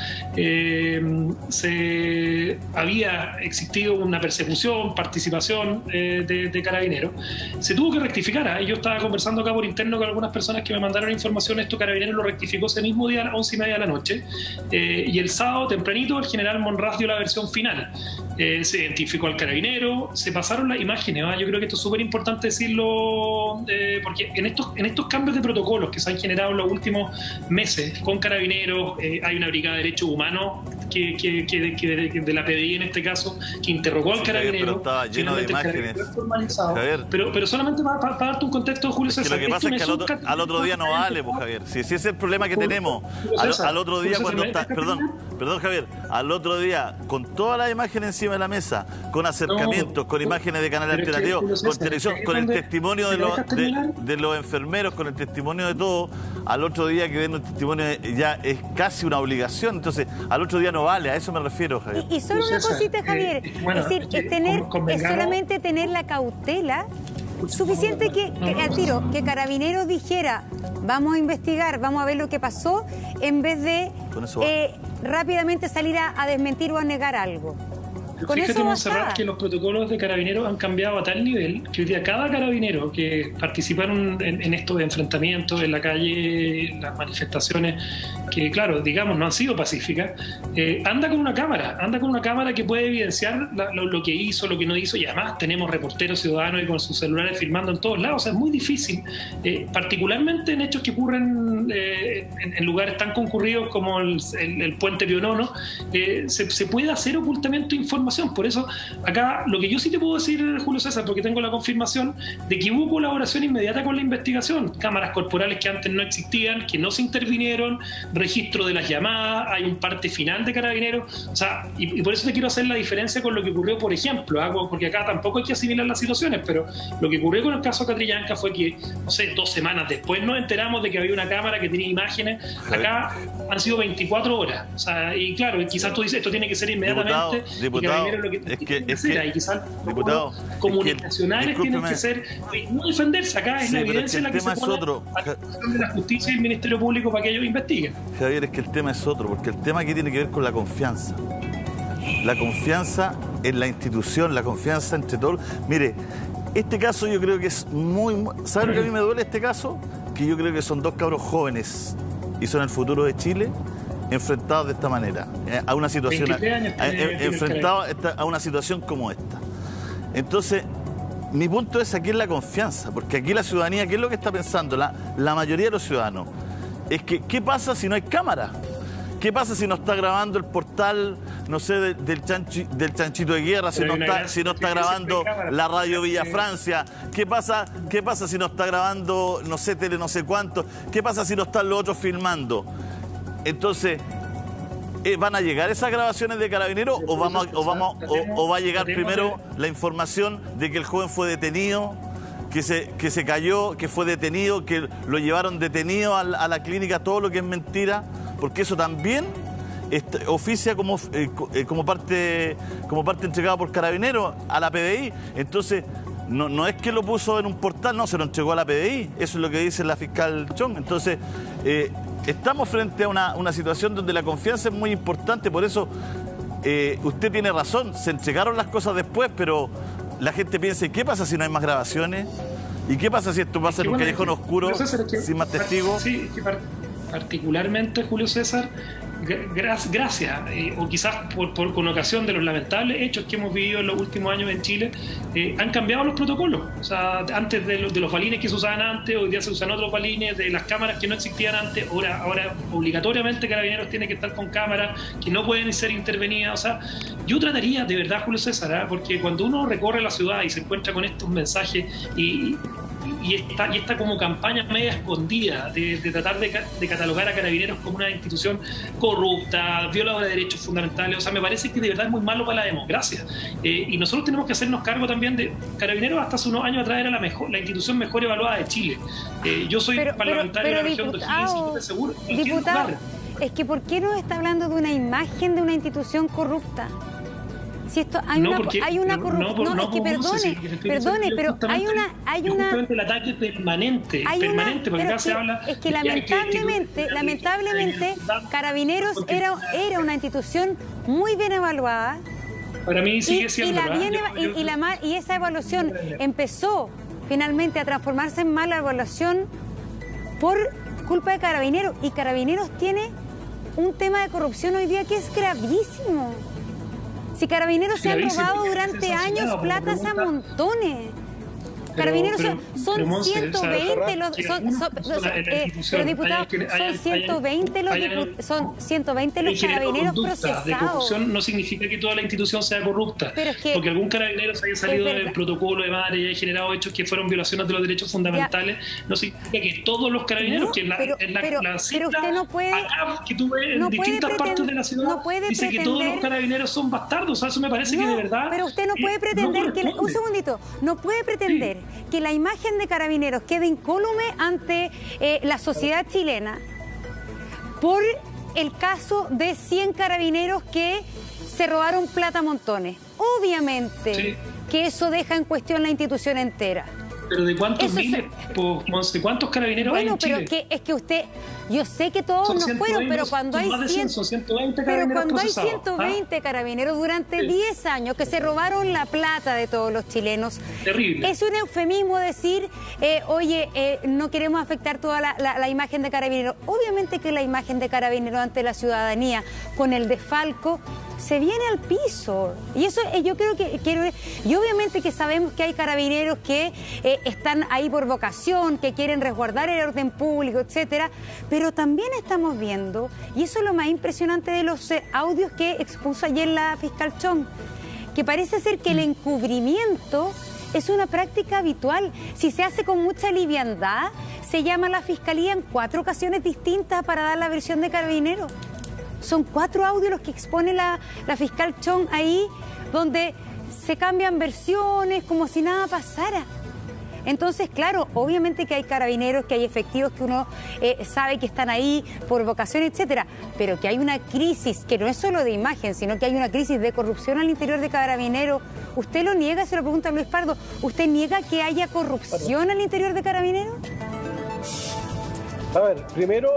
Había existido una persecución, participación de Carabineros. Se tuvo que rectificar, yo estaba conversando acá por interno con algunas personas que me mandaron información. Esto Carabineros lo rectificó ese mismo día a las 11:30 de la noche, y el sábado tempranito el general Monraz dio la versión final. Se identificó al carabinero, se pasaron las imágenes, ¿eh? Yo creo que esto es súper importante decirlo, porque en estos cambios de protocolos que se han generado en los últimos meses con Carabineros, hay una brigada de derechos humanos que de la PDI en este caso, que interrogó al carabinero. Pero estaba lleno de imágenes. Pero solamente para darte un contexto, Julio César. Lo que pasa es que al otro día no vale, pues, Javier. Si ese es el problema que tenemos. Al otro día cuando está... Perdón, Javier. Al otro día, con todas las imágenes encima de la mesa, con acercamientos, con imágenes de canales alternativos, con televisión, con el testimonio de los enfermeros, con el testimonio de todo, al otro día que den un testimonio ya es casi una obligación. Entonces, al otro día no vale, a eso me refiero, Javier. Y solo una cosita, Javier, es decir, es solamente tener la cautela suficiente que al tiro, que Carabineros dijera, vamos a investigar, vamos a ver lo que pasó, en vez de rápidamente salir a desmentir o a negar algo. Con Fíjate, eso Montserrat, basta. que los protocolos de carabineros han cambiado a tal nivel que hoy día cada carabinero que participaron en estos enfrentamientos en la calle, las manifestaciones, que claro, digamos, no han sido pacíficas, anda con una cámara que puede evidenciar lo que hizo, lo que no hizo, y además tenemos reporteros ciudadanos y con sus celulares filmando en todos lados. O sea, es muy difícil, particularmente en hechos que ocurren en lugares tan concurridos como el puente Pionono, se puede hacer ocultamiento de información. Por eso, acá, lo que yo sí te puedo decir, Julio César, porque tengo la confirmación de que hubo colaboración inmediata con la investigación, cámaras corporales que antes no existían, que no se intervinieron, registro de las llamadas, hay un parte final de Carabineros, o sea, y por eso te quiero hacer la diferencia con lo que ocurrió, por ejemplo, porque acá tampoco hay que asimilar las situaciones, pero lo que ocurrió con el caso Catrillanca fue que, no sé, 2 semanas después nos enteramos de que había una cámara que tenía imágenes. Acá han sido 24 horas, o sea, y claro, quizás tú dices, esto tiene que ser inmediatamente, diputado, lo que es que y quizás diputado, comunicacionales tienen que ser, no defenderse. Acá es la evidencia en la que se pone a disposición de la justicia y el Ministerio Público para que ellos investiguen. Javier, es que el tema es otro, porque el tema aquí tiene que ver con la confianza. La confianza en la institución, la confianza entre todos. Mire, este caso yo creo que es ¿sabe lo que a mí me duele este caso? Que yo creo que son 2 cabros jóvenes y son el futuro de Chile, enfrentados de esta manera, a una situación, enfrentados a una situación como esta. Entonces, mi punto es aquí en la confianza, porque aquí la ciudadanía, ¿qué es lo que está pensando? La mayoría de los ciudadanos es que, ¿qué pasa si no hay cámara? ¿Qué pasa si no está grabando el portal, no sé, del Chanchito de Guerra, si no está grabando la radio Villa Francia? ¿Qué pasa si no está grabando, no sé, tele no sé cuánto? ¿Qué pasa si no están los otros filmando? Entonces, ¿van a llegar esas grabaciones de Carabineros o va a llegar primero la información de que el joven fue detenido, que se cayó, que fue detenido, que lo llevaron detenido a la clínica, todo lo que es mentira? Porque eso también oficia como parte entregada por Carabineros a la PDI. Entonces, no es que lo puso en un portal, no, se lo entregó a la PDI. Eso es lo que dice la fiscal Chong. Entonces, estamos frente a una situación donde la confianza es muy importante. Por eso, usted tiene razón, se entregaron las cosas después, pero la gente piensa, ¿y qué pasa si no hay más grabaciones? ¿Y qué pasa si esto pasa en un callejón oscuro, sin más testigos? Sí, que particularmente, Julio César, gracias, o quizás con ocasión de los lamentables hechos que hemos vivido en los últimos años en Chile, han cambiado los protocolos. O sea, antes de los balines que se usaban antes, hoy día se usan otros balines, de las cámaras que no existían antes, ahora obligatoriamente Carabineros tiene que estar con cámaras que no pueden ser intervenidas. O sea, yo trataría de verdad, Julio César, porque cuando uno recorre la ciudad y se encuentra con estos mensajes y esta como campaña media escondida de tratar de catalogar a Carabineros como una institución corrupta, violadora de derechos fundamentales, o sea, me parece que de verdad es muy malo para la democracia. Y nosotros tenemos que hacernos cargo también de Carabineros. Hasta hace unos años atrás era la institución mejor evaluada de Chile. Yo soy parlamentario de la región de O'Higgins y te aseguro, diputado, es que ¿por qué nos está hablando de una imagen de una institución corrupta? Si esto hay una corrupción, es que perdone, pero hay una justamente el ataque permanente, porque acá se habla es que lamentablemente Carabineros era una institución muy bien evaluada. Para mí sigue siendo, y esa evaluación empezó finalmente a transformarse en mala evaluación por culpa de Carabineros, y Carabineros tiene un tema de corrupción hoy día que es gravísimo. Si Carabineros se han robado durante años platas a montones. Carabineros son 120 los carabineros procesados. De corrupción no significa que toda la institución sea corrupta, porque algún carabinero se haya salido del protocolo de madre y haya generado hechos que fueron violaciones de los derechos fundamentales, no significa que todos los carabineros, la cifra acá que tuve en distintas partes de la ciudad dice que todos los carabineros son bastardos. Eso me parece que de verdad. Pero usted no puede pretender un segundito, no puede pretender que la imagen de Carabineros quede incólume ante la sociedad chilena por el caso de 100 carabineros que se robaron plata a montones. Obviamente que eso deja en cuestión la institución entera. Pero ¿de cuántos miles, Monse? ¿Cuántos carabineros hay en Chile? Bueno, pero es que usted, yo sé que todos no fueron, pero cuando hay 120 carabineros 120 carabineros durante 10 años que se robaron la plata de todos los chilenos. Terrible. Es un eufemismo decir, oye, no queremos afectar toda la imagen de carabineros. Obviamente que la imagen de carabineros ante la ciudadanía con el desfalco se viene al piso. Y eso yo creo y obviamente que sabemos que hay carabineros que están ahí por vocación, que quieren resguardar el orden público, etcétera, pero también estamos viendo, y eso es lo más impresionante de los audios que expuso ayer la fiscal Chong, que parece ser que el encubrimiento es una práctica habitual. Si se hace con mucha liviandad, se llama a la fiscalía en 4 ocasiones distintas para dar la versión de carabineros. Son 4 audios los que expone la fiscal Chong ahí, donde se cambian versiones como si nada pasara. Entonces, claro, obviamente que hay carabineros, que hay efectivos que uno sabe que están ahí por vocación, etcétera, pero que hay una crisis, que no es solo de imagen, sino que hay una crisis de corrupción al interior de Carabineros. ¿Usted lo niega? Se lo pregunta Luis Pardo. ¿Usted niega que haya corrupción al interior de Carabineros? A ver, primero,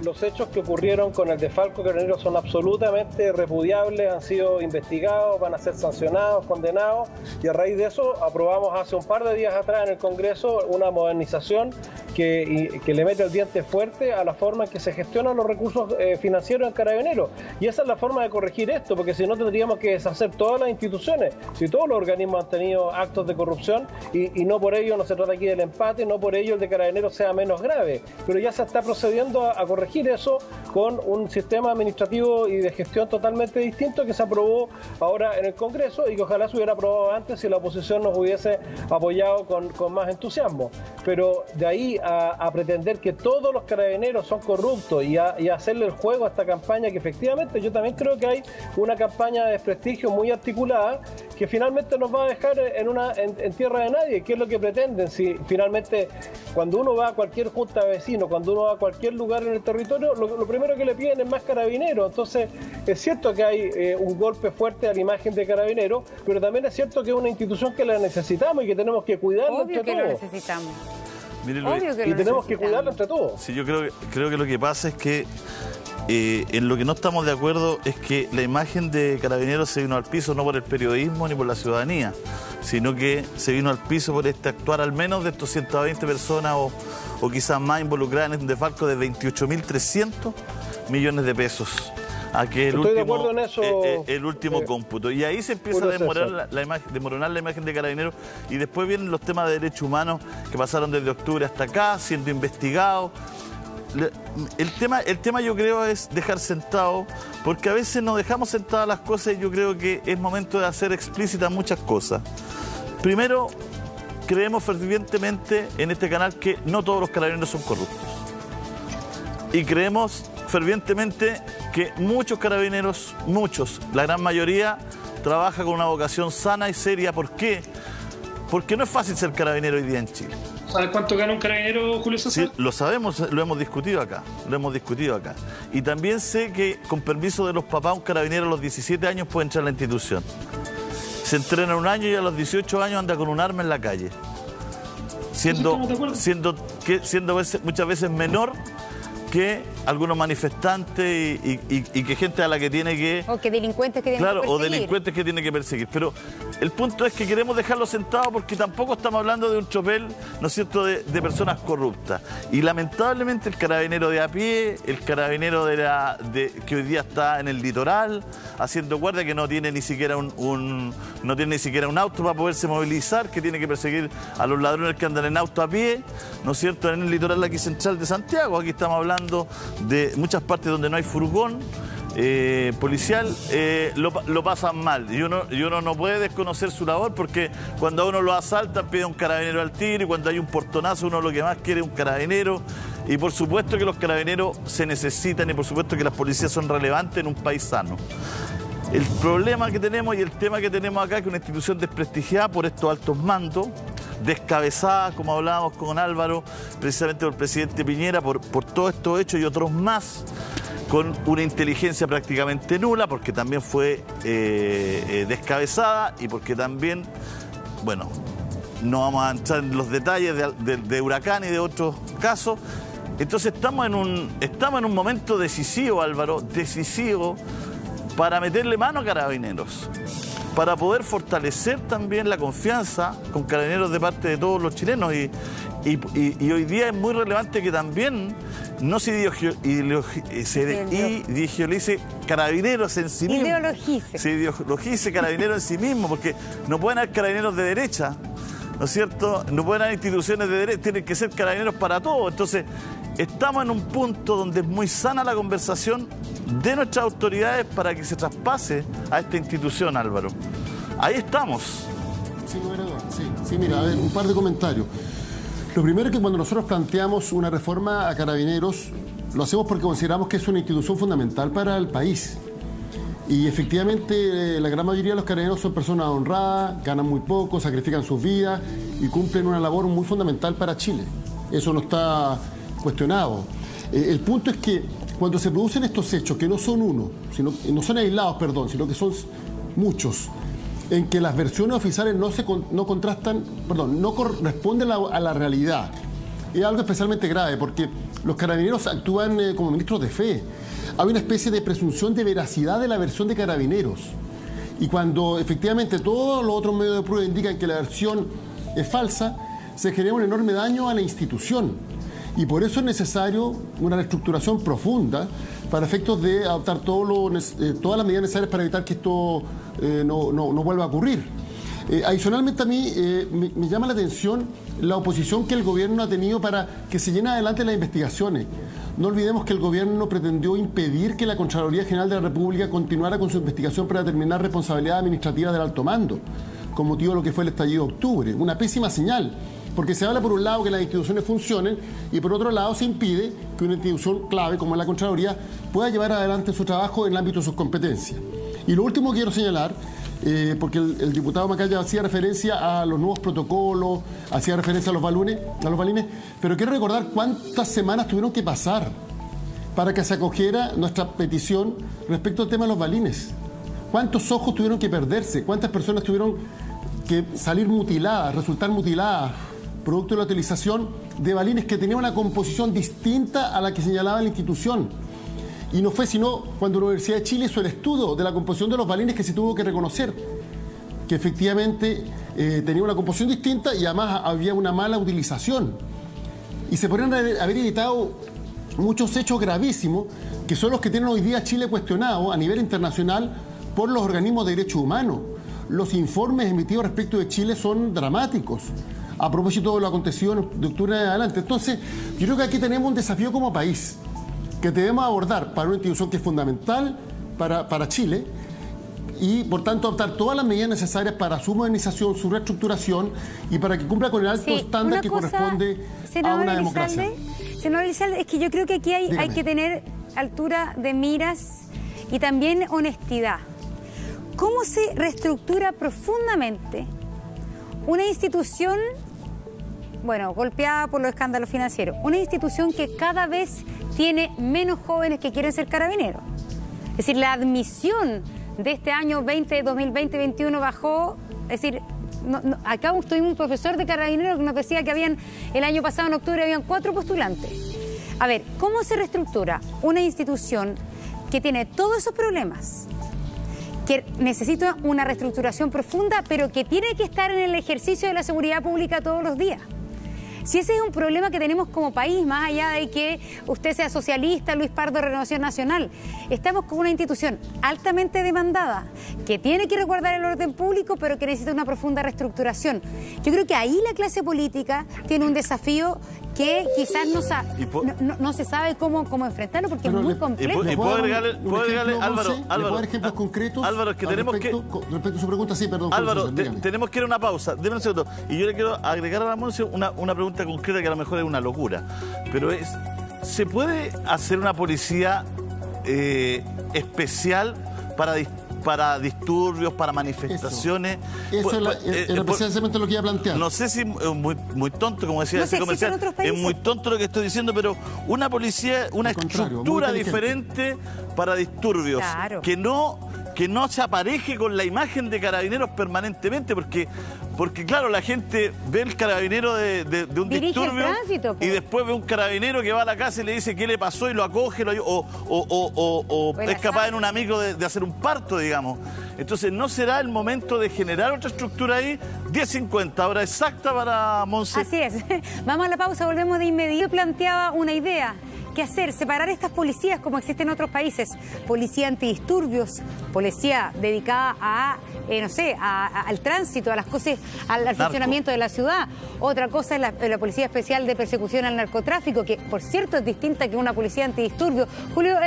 los hechos que ocurrieron con el desfalco Carabineros son absolutamente repudiables, han sido investigados, van a ser sancionados, condenados, y a raíz de eso aprobamos hace un par de días atrás en el Congreso una modernización que le mete el diente fuerte a la forma en que se gestionan los recursos financieros en Carabineros. Y esa es la forma de corregir esto, porque si no tendríamos que deshacer todas las instituciones. Si todos los organismos han tenido actos de corrupción y no por ello, no se trata aquí del empate, no por ello el de Carabineros sea menos grave. Pero ya se está procediendo a corregir eso con un sistema administrativo y de gestión totalmente distinto que se aprobó ahora en el Congreso y que ojalá se hubiera aprobado antes si la oposición nos hubiese apoyado con más entusiasmo. Pero de ahí a pretender que todos los carabineros son corruptos y a hacerle el juego a esta campaña, que efectivamente yo también creo que hay una campaña de desprestigio muy articulada que finalmente nos va a dejar en tierra de nadie. ¿Qué es lo que pretenden? Si finalmente cuando uno va a cualquier junta de vecinos, cuando uno va a cualquier lugar en el territorio, lo primero que le piden es más carabineros. Entonces es cierto que hay un golpe fuerte a la imagen de Carabineros, pero también es cierto que es una institución que la necesitamos y que tenemos que cuidarla entre todos. Obvio que lo necesitamos. Mire, Luis, y tenemos que cuidarla entre todos. Sí, yo creo que lo que pasa es que en lo que no estamos de acuerdo es que la imagen de Carabineros se vino al piso no por el periodismo ni por la ciudadanía, sino que se vino al piso por este actuar al menos de estos 120 personas o quizás más involucradas en un desfalco de 28.300 millones de pesos. A que el último cómputo. Y ahí se empieza a desmoronar la imagen de Carabineros, y después vienen los temas de derechos humanos que pasaron desde octubre hasta acá, siendo investigados. El tema yo creo es dejar sentado, porque a veces nos dejamos sentadas las cosas y yo creo que es momento de hacer explícitas muchas cosas. Primero, creemos fervientemente en este canal que no todos los carabineros son corruptos. Y creemos fervientemente que muchos carabineros, la gran mayoría, trabaja con una vocación sana y seria. ¿Por qué? Porque no es fácil ser carabinero hoy día en Chile. ¿Sabes cuánto gana un carabinero, Julio César? Sí, lo sabemos, lo hemos discutido acá. Y también sé que, con permiso de los papás, un carabinero a los 17 años puede entrar a la institución. Se entrena un año y a los 18 años anda con un arma en la calle. Siendo muchas veces menor que algunos manifestantes y que gente a la que tiene que... O que delincuentes que tienen que perseguir. O delincuentes que tienen que perseguir. Pero el punto es que queremos dejarlo sentado porque tampoco estamos hablando de un tropel, ¿no es cierto?, de personas corruptas. Y lamentablemente el carabinero de a pie, el carabinero que hoy día está en el litoral, haciendo guardia, que no tiene ni siquiera un auto para poderse movilizar, que tiene que perseguir a los ladrones que andan en auto a pie, ¿no es cierto?, en el litoral aquí central de Santiago. Aquí estamos hablando de muchas partes donde no hay furgón policial, lo pasan mal. Y uno no puede desconocer su labor, porque cuando a uno lo asaltan pide un carabinero al tiro, y cuando hay un portonazo uno lo que más quiere es un carabinero. Y por supuesto que los carabineros se necesitan, y por supuesto que las policías son relevantes en un país sano. El problema que tenemos y el tema que tenemos acá es que una institución desprestigiada por estos altos mandos, descabezada, como hablábamos con Álvaro, precisamente por el presidente Piñera, por todos estos hechos y otros más, con una inteligencia prácticamente nula, porque también fue descabezada y porque también, bueno, no vamos a entrar en los detalles de Huracán y de otros casos. Entonces estamos en un momento decisivo, Álvaro, decisivo para meterle mano a Carabineros, para poder fortalecer también la confianza con Carabineros de parte de todos los chilenos. Y hoy día es muy relevante que también no se ideologice Carabineros en sí mismo. Se ideologice Carabineros en sí mismo, porque no pueden haber Carabineros de derecha, ¿no es cierto? No pueden haber instituciones de derecha, tienen que ser Carabineros para todos. Entonces, estamos en un punto donde es muy sana la conversación de nuestras autoridades para que se traspase a esta institución, Álvaro. Ahí estamos. Sí, mira, a ver, un par de comentarios. Lo primero es que cuando nosotros planteamos una reforma a Carabineros, lo hacemos porque consideramos que es una institución fundamental para el país. Y efectivamente, la gran mayoría de los carabineros son personas honradas, ganan muy poco, sacrifican sus vidas y cumplen una labor muy fundamental para Chile. Eso no está cuestionado. El punto es que cuando se producen estos hechos, que no son uno, no son aislados, sino que son muchos, en que las versiones oficiales no corresponden a la realidad. Es algo especialmente grave porque los carabineros actúan como ministros de fe. Hay una especie de presunción de veracidad de la versión de Carabineros. Y cuando efectivamente todos los otros medios de prueba indican que la versión es falsa, se genera un enorme daño a la institución. Y por eso es necesario una reestructuración profunda para efectos de adoptar todas las medidas necesarias para evitar que esto no vuelva a ocurrir. Adicionalmente a mí me llama la atención la oposición que el gobierno ha tenido para que se lleven adelante las investigaciones. No olvidemos que el gobierno pretendió impedir que la Contraloría General de la República continuara con su investigación para determinar responsabilidad administrativa del alto mando, con motivo de lo que fue el estallido de octubre. Una pésima señal, porque se habla por un lado que las instituciones funcionen y por otro lado se impide que una institución clave como es la Contraloría pueda llevar adelante su trabajo en el ámbito de sus competencias. Y lo último que quiero señalar, porque el diputado Macaya hacía referencia a los nuevos protocolos, hacía referencia a los balines, pero quiero recordar cuántas semanas tuvieron que pasar para que se acogiera nuestra petición respecto al tema de los balines. ¿Cuántos ojos tuvieron que perderse? ¿Cuántas personas tuvieron que salir mutiladas, resultar mutiladas, producto de la utilización de balines que tenían una composición distinta a la que señalaba la institución? Y no fue sino cuando la Universidad de Chile hizo el estudio de la composición de los balines que se tuvo que reconocer que efectivamente tenía una composición distinta y además había una mala utilización. Y se podrían haber evitado muchos hechos gravísimos que son los que tienen hoy día Chile cuestionado a nivel internacional por los organismos de derechos humanos. Los informes emitidos respecto de Chile son dramáticos a propósito de lo acontecido de octubre en adelante. Entonces, yo creo que aquí tenemos un desafío como país que debemos abordar para una institución que es fundamental para Chile y, por tanto, adoptar todas las medidas necesarias para su modernización, su reestructuración y para que cumpla con el alto estándar que corresponde a una democracia. Senador Elizalde, es que yo creo que aquí hay que tener altura de miras y también honestidad. ¿Cómo se reestructura profundamente una institución, golpeada por los escándalos financieros, una institución que cada vez tiene menos jóvenes que quieren ser carabineros? Es decir, la admisión de este año 2020-2021 bajó. Es decir, acá tuvimos un profesor de carabineros que nos decía que el año pasado en octubre habían 4 postulantes. A ver, ¿cómo se reestructura una institución que tiene todos esos problemas, que necesita una reestructuración profunda, pero que tiene que estar en el ejercicio de la seguridad pública todos los días? Si ese es un problema que tenemos como país, más allá de que usted sea socialista, Luis Pardo de Renovación Nacional, estamos con una institución altamente demandada, que tiene que resguardar el orden público, pero que necesita una profunda reestructuración. Yo creo que ahí la clase política tiene un desafío que quizás no se sabe cómo enfrentarlo, porque es muy complejo. ¿Puedo agregarle, Álvaro, ejemplos concretos? Álvaro, es que tenemos respecto a su pregunta, sí, perdón. Álvaro, tenemos que ir a una pausa. Deme un segundo. Y yo le quiero agregar a la Monse una pregunta concreta que a lo mejor es una locura. Pero ¿se puede hacer una policía especial para disturbios, para manifestaciones? Eso era precisamente lo que iba a plantear. No sé si es muy tonto, como decía ese comercial, es muy tonto lo que estoy diciendo, pero una policía, una estructura diferente para disturbios, claro, que no se apareje con la imagen de carabineros permanentemente, porque Porque claro, la gente ve el carabinero de un Dirige el disturbio tránsito, po. y después ve un carabinero que va a la casa y le dice qué le pasó y lo acoge, o es capaz en un amigo de hacer un parto, digamos. Entonces, ¿no será el momento de generar otra estructura ahí? 10:50, hora exacta para Monse. Así es. Vamos a la pausa, volvemos de inmediato. Yo planteaba una idea. ¿Qué hacer? Separar estas policías como existen en otros países. Policía antidisturbios, policía dedicada a, no sé, al tránsito, a las cosas, al funcionamiento de la ciudad. Otra cosa es la Policía Especial de Persecución al Narcotráfico, que por cierto es distinta que una policía antidisturbios. Julio...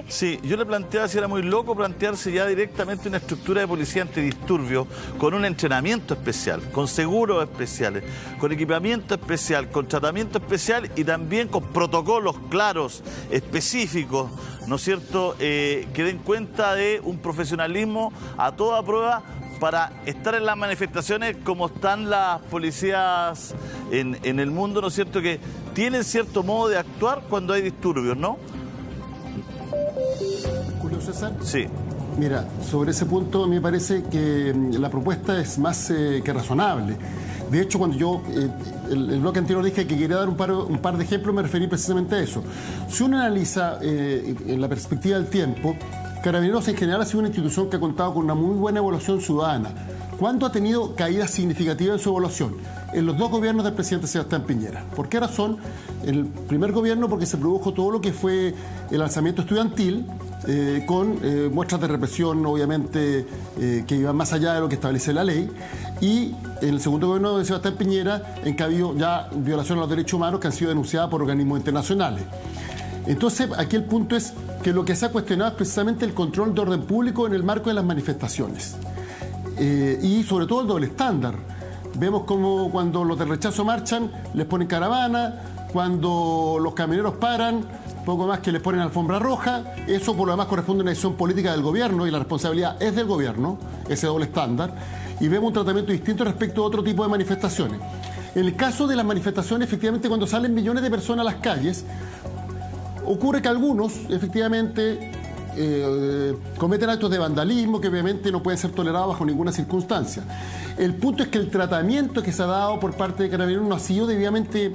Sí, yo le planteaba si era muy loco plantearse ya directamente una estructura de policía antidisturbios con un entrenamiento especial, con seguros especiales, con equipamiento especial, con tratamiento especial y también con protocolos claros, específicos, ¿no es cierto?, que den cuenta de un profesionalismo a toda prueba para estar en las manifestaciones como están las policías en el mundo, ¿no es cierto?, que tienen cierto modo de actuar cuando hay disturbios, ¿no? Julio César. Sí. Mira, sobre ese punto me parece que la propuesta es más que razonable. De hecho, cuando yo el bloque anterior dije que quería dar un par de ejemplos, me referí precisamente a eso. Si uno analiza en la perspectiva del tiempo, Carabineros en general ha sido una institución que ha contado con una muy buena evaluación ciudadana. ¿Cuándo ha tenido caídas significativas en su evaluación? En los dos gobiernos del presidente Sebastián Piñera. ¿Por qué razón? En el primer gobierno porque se produjo todo lo que fue el alzamiento estudiantil, con muestras de represión, obviamente, que iban más allá de lo que establece la ley. Y en el segundo gobierno de Sebastián Piñera, en que ha habido ya violaciones a los derechos humanos que han sido denunciadas por organismos internacionales. Entonces, aquí el punto es que lo que se ha cuestionado es precisamente el control de orden público en el marco de las manifestaciones. Y sobre todo el doble estándar. Vemos como cuando los del rechazo marchan, les ponen caravana, cuando los camioneros paran, poco más que les ponen alfombra roja. Eso por lo demás corresponde a una decisión política del gobierno y la responsabilidad es del gobierno, ese doble estándar. Y vemos un tratamiento distinto respecto a otro tipo de manifestaciones. En el caso de las manifestaciones, efectivamente, cuando salen millones de personas a las calles, ocurre que algunos, efectivamente, cometen actos de vandalismo que obviamente no pueden ser tolerados bajo ninguna circunstancia. El punto es que el tratamiento que se ha dado por parte de Carabineros no ha sido debidamente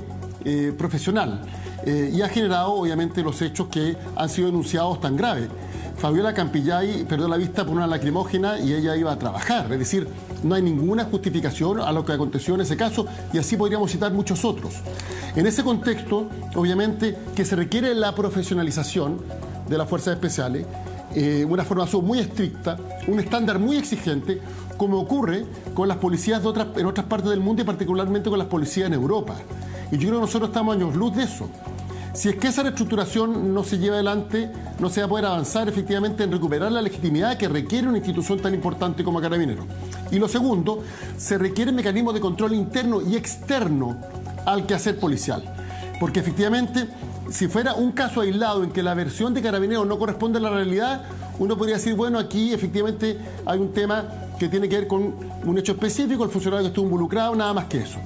profesional y ha generado obviamente los hechos que han sido denunciados tan graves. Fabiola Campillay perdió la vista por una lacrimógena y ella iba a trabajar, es decir, no hay ninguna justificación a lo que aconteció en ese caso y así podríamos citar muchos otros. En ese contexto, obviamente, que se requiere la profesionalización de las fuerzas especiales, una formación muy estricta, un estándar muy exigente, como ocurre con las policías en otras partes del mundo y particularmente con las policías en Europa. Y yo creo que nosotros estamos años luz de eso. Si es que esa reestructuración no se lleva adelante, no se va a poder avanzar efectivamente en recuperar la legitimidad que requiere una institución tan importante como Carabineros. Y lo segundo, se requieren mecanismos de control interno y externo al quehacer policial. Porque efectivamente, si fuera un caso aislado en que la versión de Carabineros no corresponde a la realidad, uno podría decir, bueno, aquí efectivamente hay un tema que tiene que ver con un hecho específico, el funcionario que estuvo involucrado, nada más que eso.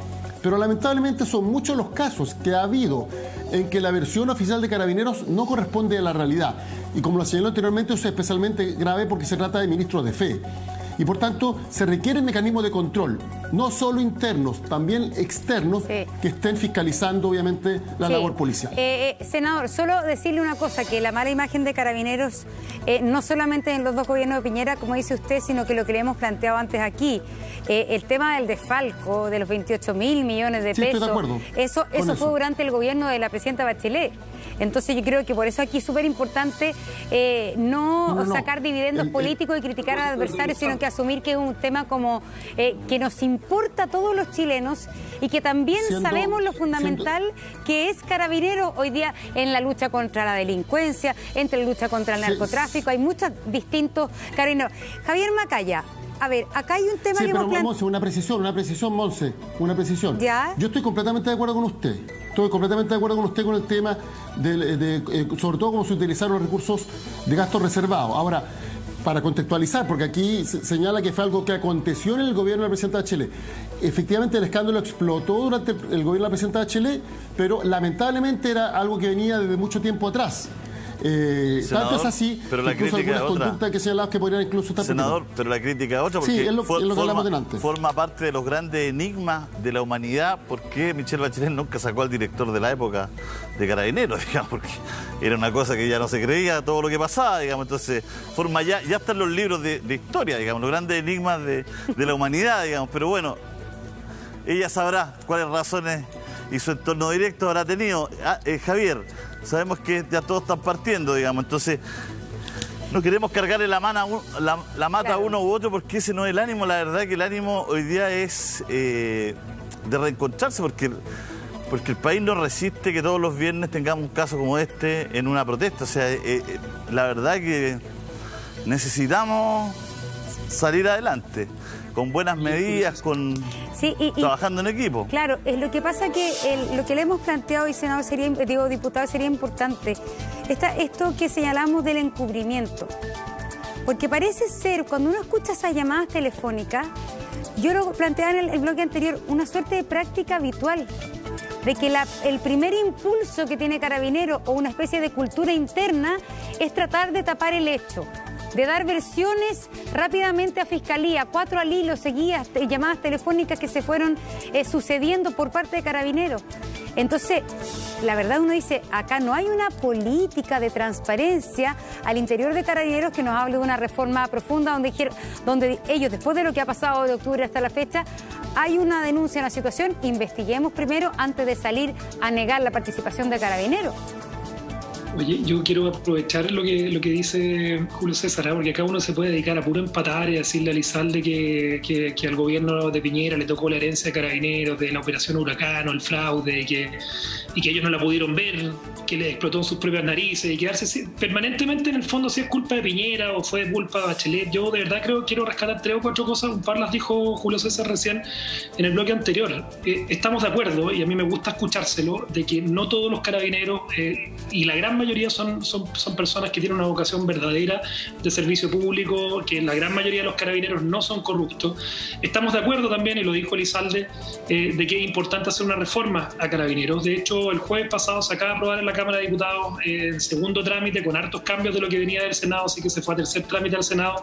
Pero lamentablemente son muchos los casos que ha habido en que la versión oficial de Carabineros no corresponde a la realidad. Y como lo señaló anteriormente, eso es especialmente grave porque se trata de ministros de fe. Y por tanto, se requieren mecanismos de control, no solo internos, también externos, que estén fiscalizando, obviamente, la labor policial. Senador, solo decirle una cosa, que la mala imagen de Carabineros, no solamente en los dos gobiernos de Piñera, como dice usted, sino que lo que le hemos planteado antes aquí, el tema del desfalco, de los 28.000 millones de pesos, estoy de acuerdo eso fue durante el gobierno de la presidenta Bachelet. Entonces yo creo que por eso aquí es súper importante no sacar dividendos políticos y criticar al adversario, sino que asumir que es un tema como que nos importa a todos los chilenos y que también sabemos lo fundamental que es Carabineros hoy día en la lucha contra la delincuencia, entre la lucha contra el narcotráfico, hay muchos distintos Carabineros. Javier Macaya, a ver, acá hay un tema que hemos planteado. Monse, una precisión, Monse, una precisión. ¿Ya? Yo estoy completamente de acuerdo con usted. Estoy completamente de acuerdo con usted con el tema sobre todo cómo se utilizaron los recursos de gasto reservado. Ahora, para contextualizar, porque aquí se señala que fue algo que aconteció en el gobierno de la presidenta Bachelet. Efectivamente, el escándalo explotó durante el gobierno de la presidenta Bachelet, pero lamentablemente era algo que venía desde mucho tiempo atrás. Senador, tanto es así, pero la incluso crítica algunas es otra. conductas que señalabas que podrían incluso estar Senador, pero la crítica es otra porque sí, es lo que hablamos delante. Forma parte de los grandes enigmas de la humanidad. ¿Por qué Michelle Bachelet nunca sacó al director de la época de Carabineros? Digamos, porque era una cosa que ya no se creía todo lo que pasaba, digamos. Entonces, forma ya están los libros de historia, digamos, los grandes enigmas de la humanidad, digamos. Pero bueno, ella sabrá cuáles razones y su entorno directo habrá tenido. Javier, sabemos que ya todos están partiendo, digamos, entonces no queremos cargarle la mata a uno u otro porque ese no es el ánimo. La verdad que el ánimo hoy día es de reencontrarse porque el país no resiste que todos los viernes tengamos un caso como este en una protesta. O sea, la verdad que necesitamos salir adelante con buenas medidas, trabajando en equipo. Claro, lo que pasa que lo que le hemos planteado, y senador diputado, sería importante, esto que señalamos del encubrimiento. Porque parece ser, cuando uno escucha esas llamadas telefónicas, yo lo planteaba en el bloque anterior, una suerte de práctica habitual, de que el primer impulso que tiene Carabineros o una especie de cultura interna es tratar de tapar el hecho, de dar versiones rápidamente a Fiscalía, 4 al hilo seguidas, llamadas telefónicas que se fueron sucediendo por parte de Carabineros. Entonces, la verdad uno dice, acá no hay una política de transparencia al interior de Carabineros que nos hable de una reforma profunda donde ellos, después de lo que ha pasado de octubre hasta la fecha, hay una denuncia en la situación, investiguemos primero antes de salir a negar la participación de Carabineros. Oye, yo quiero aprovechar lo que dice Julio César, porque acá uno se puede dedicar a puro empatar y decirle a Elizalde que al gobierno de Piñera le tocó la herencia de Carabineros, de la operación Huracán o el fraude, y que ellos no la pudieron ver, que les explotó en sus propias narices, y quedarse permanentemente en el fondo si es culpa de Piñera o fue culpa de Bachelet. Yo de verdad quiero rescatar 3 o 4 cosas, un par las dijo Julio César recién en el bloque anterior. Estamos de acuerdo, y a mí me gusta escuchárselo, de que no todos los carabineros, y la gran mayoría son personas que tienen una vocación verdadera de servicio público, que la gran mayoría de los carabineros no son corruptos. Estamos de acuerdo también, y lo dijo Elizalde, de que es importante hacer una reforma a Carabineros. De hecho, el jueves pasado se acaba de aprobar en la Cámara de Diputados en segundo trámite, con hartos cambios de lo que venía del Senado, así que se fue a tercer trámite al Senado.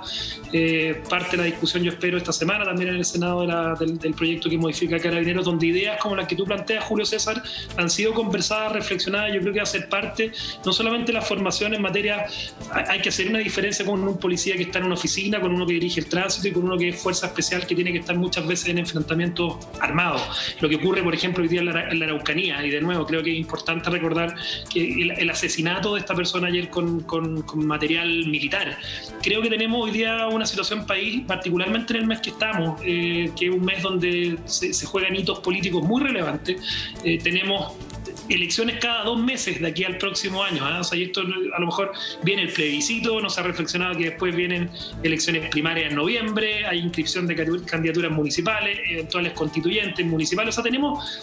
Parte de la discusión, yo espero, esta semana también en el Senado del proyecto que modifica Carabineros, donde ideas como las que tú planteas, Julio César, han sido conversadas, reflexionadas. Yo creo que va a ser parte, no solamente la formación en materia, hay que hacer una diferencia con un policía que está en una oficina, con uno que dirige el tránsito y con uno que es fuerza especial, que tiene que estar muchas veces en enfrentamientos armados. Lo que ocurre, por ejemplo, hoy día en la Araucanía, y de nuevo creo que es importante recordar que el asesinato de esta persona ayer con material militar. Creo que tenemos hoy día una situación país, particularmente en el mes que estamos, que es un mes donde se juegan hitos políticos muy relevantes. Tenemos elecciones cada 2 meses de aquí al próximo año, ¿eh? O sea, y esto a lo mejor viene el plebiscito, no se ha reflexionado que después vienen elecciones primarias en noviembre, hay inscripción de candidaturas municipales, eventuales constituyentes municipales. O sea, tenemos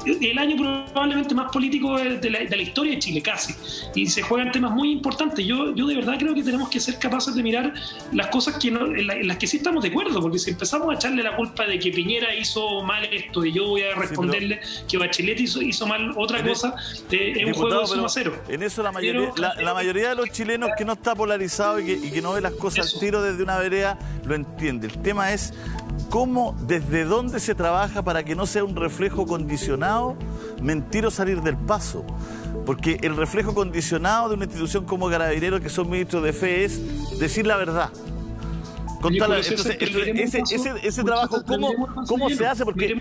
el año probablemente más político de la historia de Chile, casi, y se juegan temas muy importantes. Yo de verdad creo que tenemos que ser capaces de mirar las cosas en las que sí estamos de acuerdo, porque si empezamos a echarle la culpa de que Piñera hizo mal esto y yo voy a responderle que Bachelet hizo mal otra cosa, es un juego de suma cero. En eso la mayoría de los chilenos que no está polarizado y que no ve las cosas al tiro desde una vereda lo entiende. El tema es cómo, desde dónde se trabaja para que no sea un reflejo condicionado, mentir o salir del paso. Porque el reflejo condicionado de una institución como Carabineros, que son ministros de fe, es decir la verdad. Entonces, ese trabajo, ¿cómo se hace? Porque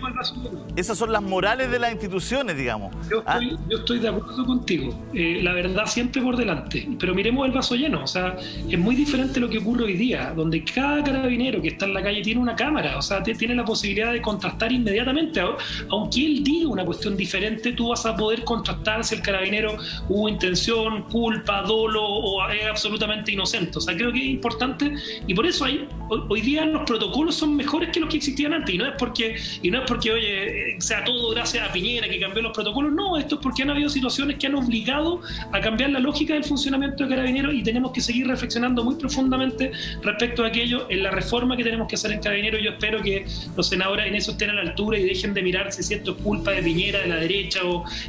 esas son las morales de las instituciones, digamos. Yo estoy de acuerdo contigo. La verdad siempre por delante. Pero miremos el vaso lleno. O sea, es muy diferente lo que ocurre hoy día, donde cada carabinero que está en la calle tiene una cámara. O sea, tiene la posibilidad de contrastar inmediatamente. Aunque él diga una cuestión diferente, tú vas a poder contrastar si el carabinero hubo intención, culpa, dolo o es absolutamente inocente. O sea, creo que es importante, y por eso hay hoy día los protocolos son mejores que los que existían antes, y no es porque oye, sea todo gracias a Piñera que cambió los protocolos, no, esto es porque han habido situaciones que han obligado a cambiar la lógica del funcionamiento de Carabineros, y tenemos que seguir reflexionando muy profundamente respecto a aquello en la reforma que tenemos que hacer en Carabineros. Yo espero que los senadores en eso estén a la altura y dejen de mirar si esto es culpa de Piñera, de la derecha,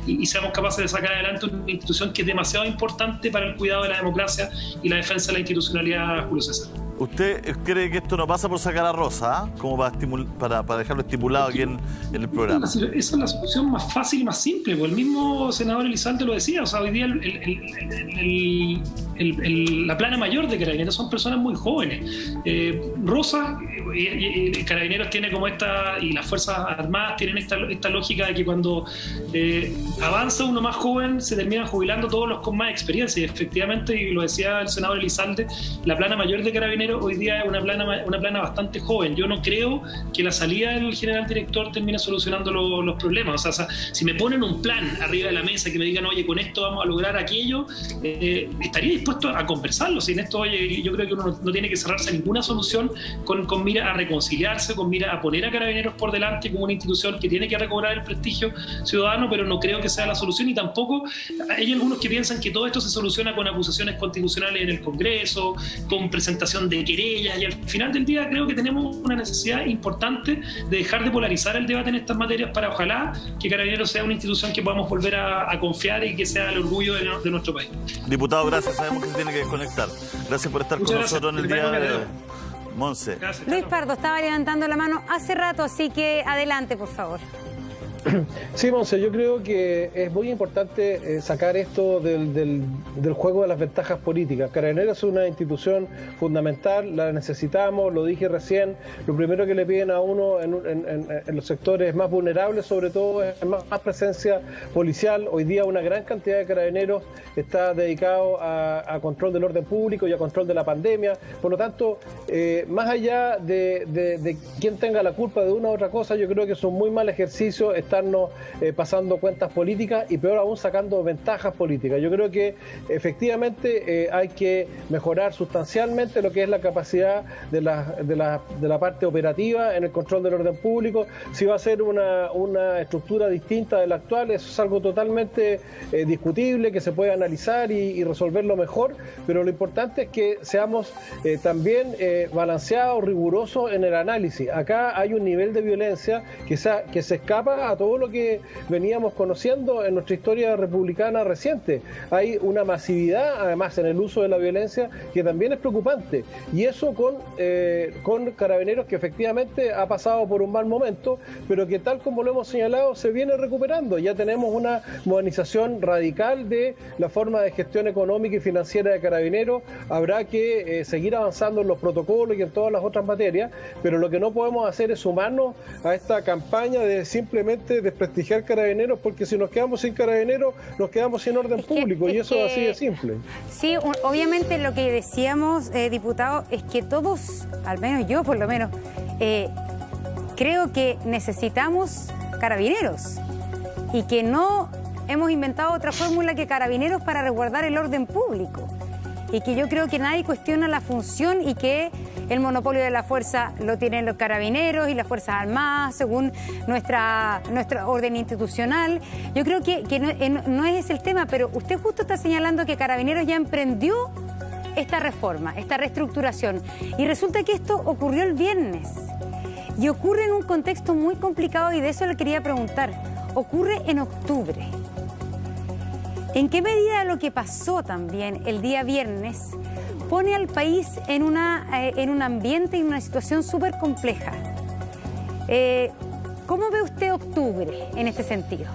y seamos capaces de sacar adelante una institución que es demasiado importante para el cuidado de la democracia y la defensa de la institucionalidad, Julio César. ¿Usted cree que esto no pasa por sacar a Rosa, como para dejarlo estipulado aquí en el programa? Esa es la solución más fácil y más simple, porque el mismo senador Elizalde lo decía. O sea, hoy día la plana mayor de Carabineros son personas muy jóvenes. Rosa, Carabineros tiene como esta, y las Fuerzas Armadas tienen esta lógica de que cuando avanza uno más joven se terminan jubilando todos los con más experiencia, y efectivamente, y lo decía el senador Elizalde, la plana mayor de Carabineros hoy día es una plana bastante joven. Yo no creo que la salida del general director termine solucionando los problemas. O sea, si me ponen un plan arriba de la mesa que me digan, oye, con esto vamos a lograr aquello, estaría dispuesto a conversarlo. Sin esto, oye, yo creo que uno no tiene que cerrarse a ninguna solución con mira a reconciliarse, con mira a poner a Carabineros por delante como una institución que tiene que recobrar el prestigio ciudadano, pero no creo que sea la solución, y tampoco hay algunos que piensan que todo esto se soluciona con acusaciones constitucionales en el Congreso, con presentación de querellas, y al final del día creo que tenemos una necesidad importante de dejar de polarizar el debate en estas materias para ojalá que Carabineros sea una institución que podamos volver a confiar y que sea el orgullo de nuestro país. Diputado, gracias, sabemos que se tiene que desconectar. Gracias por estar con nosotros en el día de hoy. Monse. Gracias. Luis Pardo estaba levantando la mano hace rato, así que adelante, por favor. Sí, Monse, yo creo que es muy importante sacar esto del juego de las ventajas políticas. Carabineros es una institución fundamental, la necesitamos, lo dije recién. Lo primero que le piden a uno en los sectores más vulnerables, sobre todo, es más presencia policial. Hoy día una gran cantidad de carabineros está dedicado a control del orden público y a control de la pandemia. Por lo tanto, más allá de quién tenga la culpa de una u otra cosa, yo creo que es un muy mal ejercicio estarnos pasando cuentas políticas y peor aún sacando ventajas políticas. Yo creo que efectivamente hay que mejorar sustancialmente lo que es la capacidad de la parte operativa en el control del orden público. Si va a ser una estructura distinta de la actual, eso es algo totalmente discutible, que se puede analizar y resolverlo mejor, pero lo importante es que seamos también balanceados, rigurosos en el análisis. Acá hay un nivel de violencia que se escapa a todo lo que veníamos conociendo en nuestra historia republicana reciente. Hay una masividad, además, en el uso de la violencia que también es preocupante. Y eso con Carabineros, que efectivamente ha pasado por un mal momento, pero que, tal como lo hemos señalado, se viene recuperando. Ya tenemos una modernización radical de la forma de gestión económica y financiera de Carabineros. Habrá que seguir avanzando en los protocolos y en todas las otras materias, pero lo que no podemos hacer es sumarnos a esta campaña de simplemente desprestigiar Carabineros, porque si nos quedamos sin Carabineros, nos quedamos sin orden público, y eso es así de simple. Sí, obviamente lo que decíamos, diputado, es que todos, al menos yo por lo menos, creo que necesitamos Carabineros y que no hemos inventado otra fórmula que Carabineros para resguardar el orden público, y que yo creo que nadie cuestiona la función y que el monopolio de la fuerza lo tienen los Carabineros y las Fuerzas Armadas según nuestra orden institucional. Yo creo que no es ese el tema, pero usted justo está señalando que Carabineros ya emprendió esta reforma, esta reestructuración, y resulta que esto ocurrió el viernes y ocurre en un contexto muy complicado, y de eso le quería preguntar. Ocurre en octubre. ¿En qué medida lo que pasó también el día viernes pone al país en un ambiente y una situación súper compleja? ¿Cómo ve usted octubre en este sentido?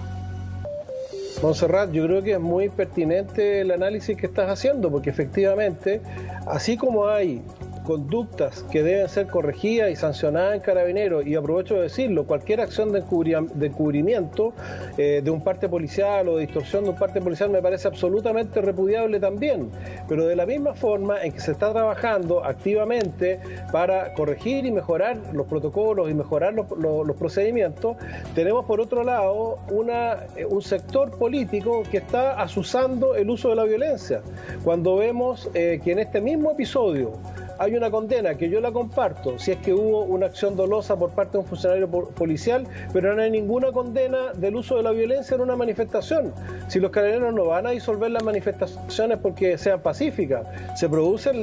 Montserrat, yo creo que es muy pertinente el análisis que estás haciendo, porque efectivamente, así como hay conductas que deben ser corregidas y sancionadas en Carabineros, y aprovecho de decirlo, cualquier acción de encubrimiento de un parte policial o de distorsión de un parte policial me parece absolutamente repudiable también, pero de la misma forma en que se está trabajando activamente para corregir y mejorar los protocolos y mejorar los procedimientos, tenemos por otro lado un sector político que está azuzando el uso de la violencia. Cuando vemos que en este mismo episodio hay una condena, que yo la comparto, si es que hubo una acción dolosa por parte de un funcionario policial, pero no hay ninguna condena del uso de la violencia en una manifestación. Si los carabineros no van a disolver las manifestaciones porque sean pacíficas, se producen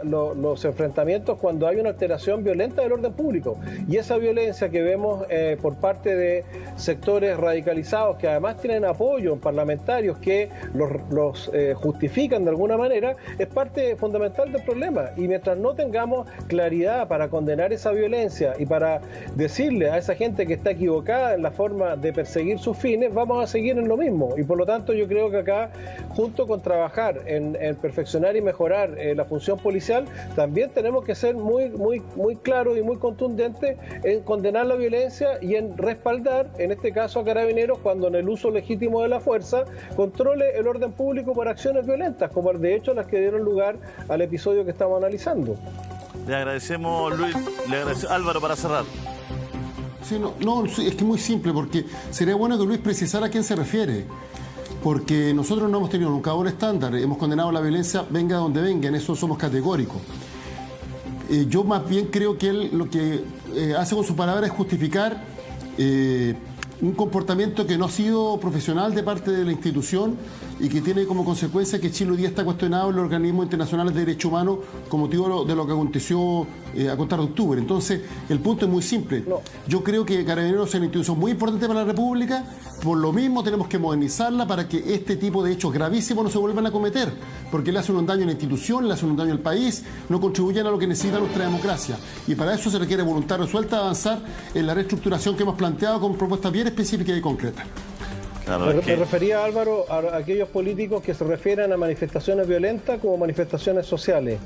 los enfrentamientos cuando hay una alteración violenta del orden público. Y esa violencia que vemos por parte de sectores radicalizados que además tienen apoyo en parlamentarios que los justifican de alguna manera, es parte fundamental del problema. Y mientras no tengamos claridad para condenar esa violencia y para decirle a esa gente que está equivocada en la forma de perseguir sus fines, vamos a seguir en lo mismo. Y por lo tanto yo creo que acá, junto con trabajar en perfeccionar y mejorar la función policial, también tenemos que ser muy claros y muy contundentes en condenar la violencia y en respaldar, en este caso a Carabineros, cuando en el uso legítimo de la fuerza controle el orden público por acciones violentas, como de hecho las que dieron lugar al episodio que estamos analizando. Le agradecemos, Luis. Le agradecemos, Álvaro, para cerrar. Sí, no, es que es muy simple, porque sería bueno que Luis precisara a quién se refiere. Porque nosotros no hemos tenido nunca doble estándar, hemos condenado la violencia venga donde venga, en eso somos categóricos. Yo más bien creo que él lo que hace con su palabra es justificar un comportamiento que no ha sido profesional de parte de la institución y que tiene como consecuencia que Chile hoy día está cuestionado en los organismos internacionales de derechos humanos con motivo de lo que aconteció a contar de octubre. Entonces, el punto es muy simple. Yo creo que Carabineros es una institución muy importante para la República, por lo mismo tenemos que modernizarla para que este tipo de hechos gravísimos no se vuelvan a cometer, porque le hacen un daño a la institución, le hacen un daño al país, no contribuyen a lo que necesita nuestra democracia. Y para eso se requiere voluntad resuelta de avanzar en la reestructuración que hemos planteado con propuestas bien específicas y concretas. Claro, me refería, Álvaro, a aquellos políticos que se refieren a manifestaciones violentas como manifestaciones sociales,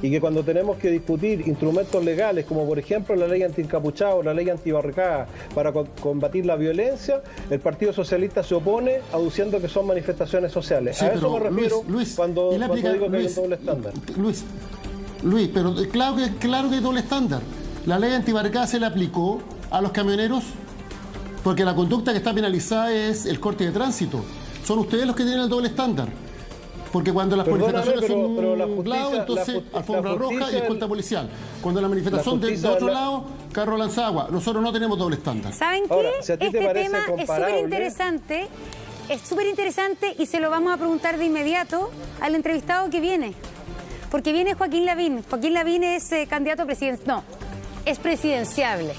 y que cuando tenemos que discutir instrumentos legales, como por ejemplo la ley anti-encapuchado, la ley antibarricada, para combatir la violencia, el Partido Socialista se opone aduciendo que son manifestaciones sociales. Sí, a eso me refiero, Luis, cuando digo que hay un doble estándar. Luis, pero claro que hay doble estándar. La ley antibarricada se le aplicó a los camioneros porque la conducta que está penalizada es el corte de tránsito. Son ustedes los que tienen el doble estándar. Porque cuando las manifestaciones son de un lado, entonces alfombra roja y escolta policial. Cuando la manifestación de otro lado, carro lanzagua. Nosotros no tenemos doble estándar. ¿Saben qué? Ahora, si este tema es súper interesante y se lo vamos a preguntar de inmediato al entrevistado que viene. Porque viene Joaquín Lavín. Joaquín Lavín es candidato a presidencial. No, es presidenciable.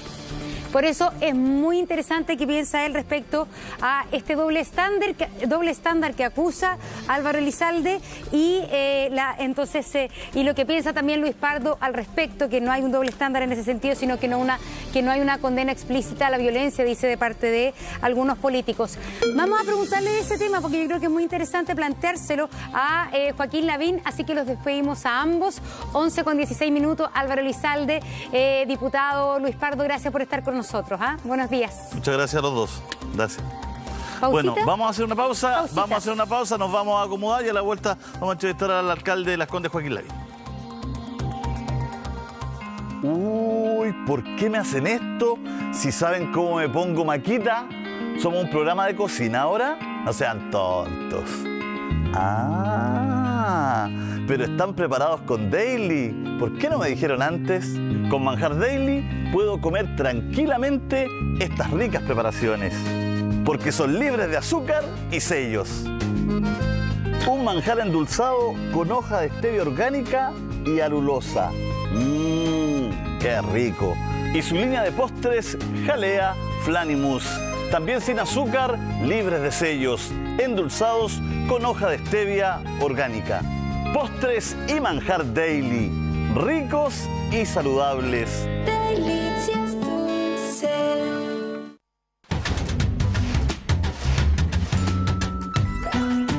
Por eso es muy interesante que piensa él respecto a este doble estándar que acusa Álvaro Elizalde y y lo que piensa también Luis Pardo al respecto, que no hay un doble estándar en ese sentido, sino que no hay una condena explícita a la violencia, dice, de parte de algunos políticos. Vamos a preguntarle de ese tema porque yo creo que es muy interesante planteárselo a Joaquín Lavín, así que los despedimos a ambos. 11:16, Álvaro Elizalde, diputado Luis Pardo, gracias por estar con nosotros. Buenos días. Muchas gracias a los dos. Gracias. ¿Pausita? Bueno, vamos a hacer una pausa. Vamos a hacer una pausa, nos vamos a acomodar y a la vuelta vamos a entrevistar al alcalde de Las Condes, Joaquín Lavín. Uy, ¿por qué me hacen esto? Si saben cómo me pongo maquita. Somos un programa de cocina ahora. No sean tontos. Ah, pero están preparados con Daily. ¿Por qué no me dijeron antes? Con Manjar Daily puedo comer tranquilamente estas ricas preparaciones, porque son libres de azúcar y sellos. Un manjar endulzado con hoja de stevia orgánica y alulosa. ¡Qué rico! Y su línea de postres, jalea, flan y mousse. También sin azúcar, libres de sellos, endulzados con hoja de stevia orgánica. Postres y Manjar Daily, ricos y saludables. Delicia.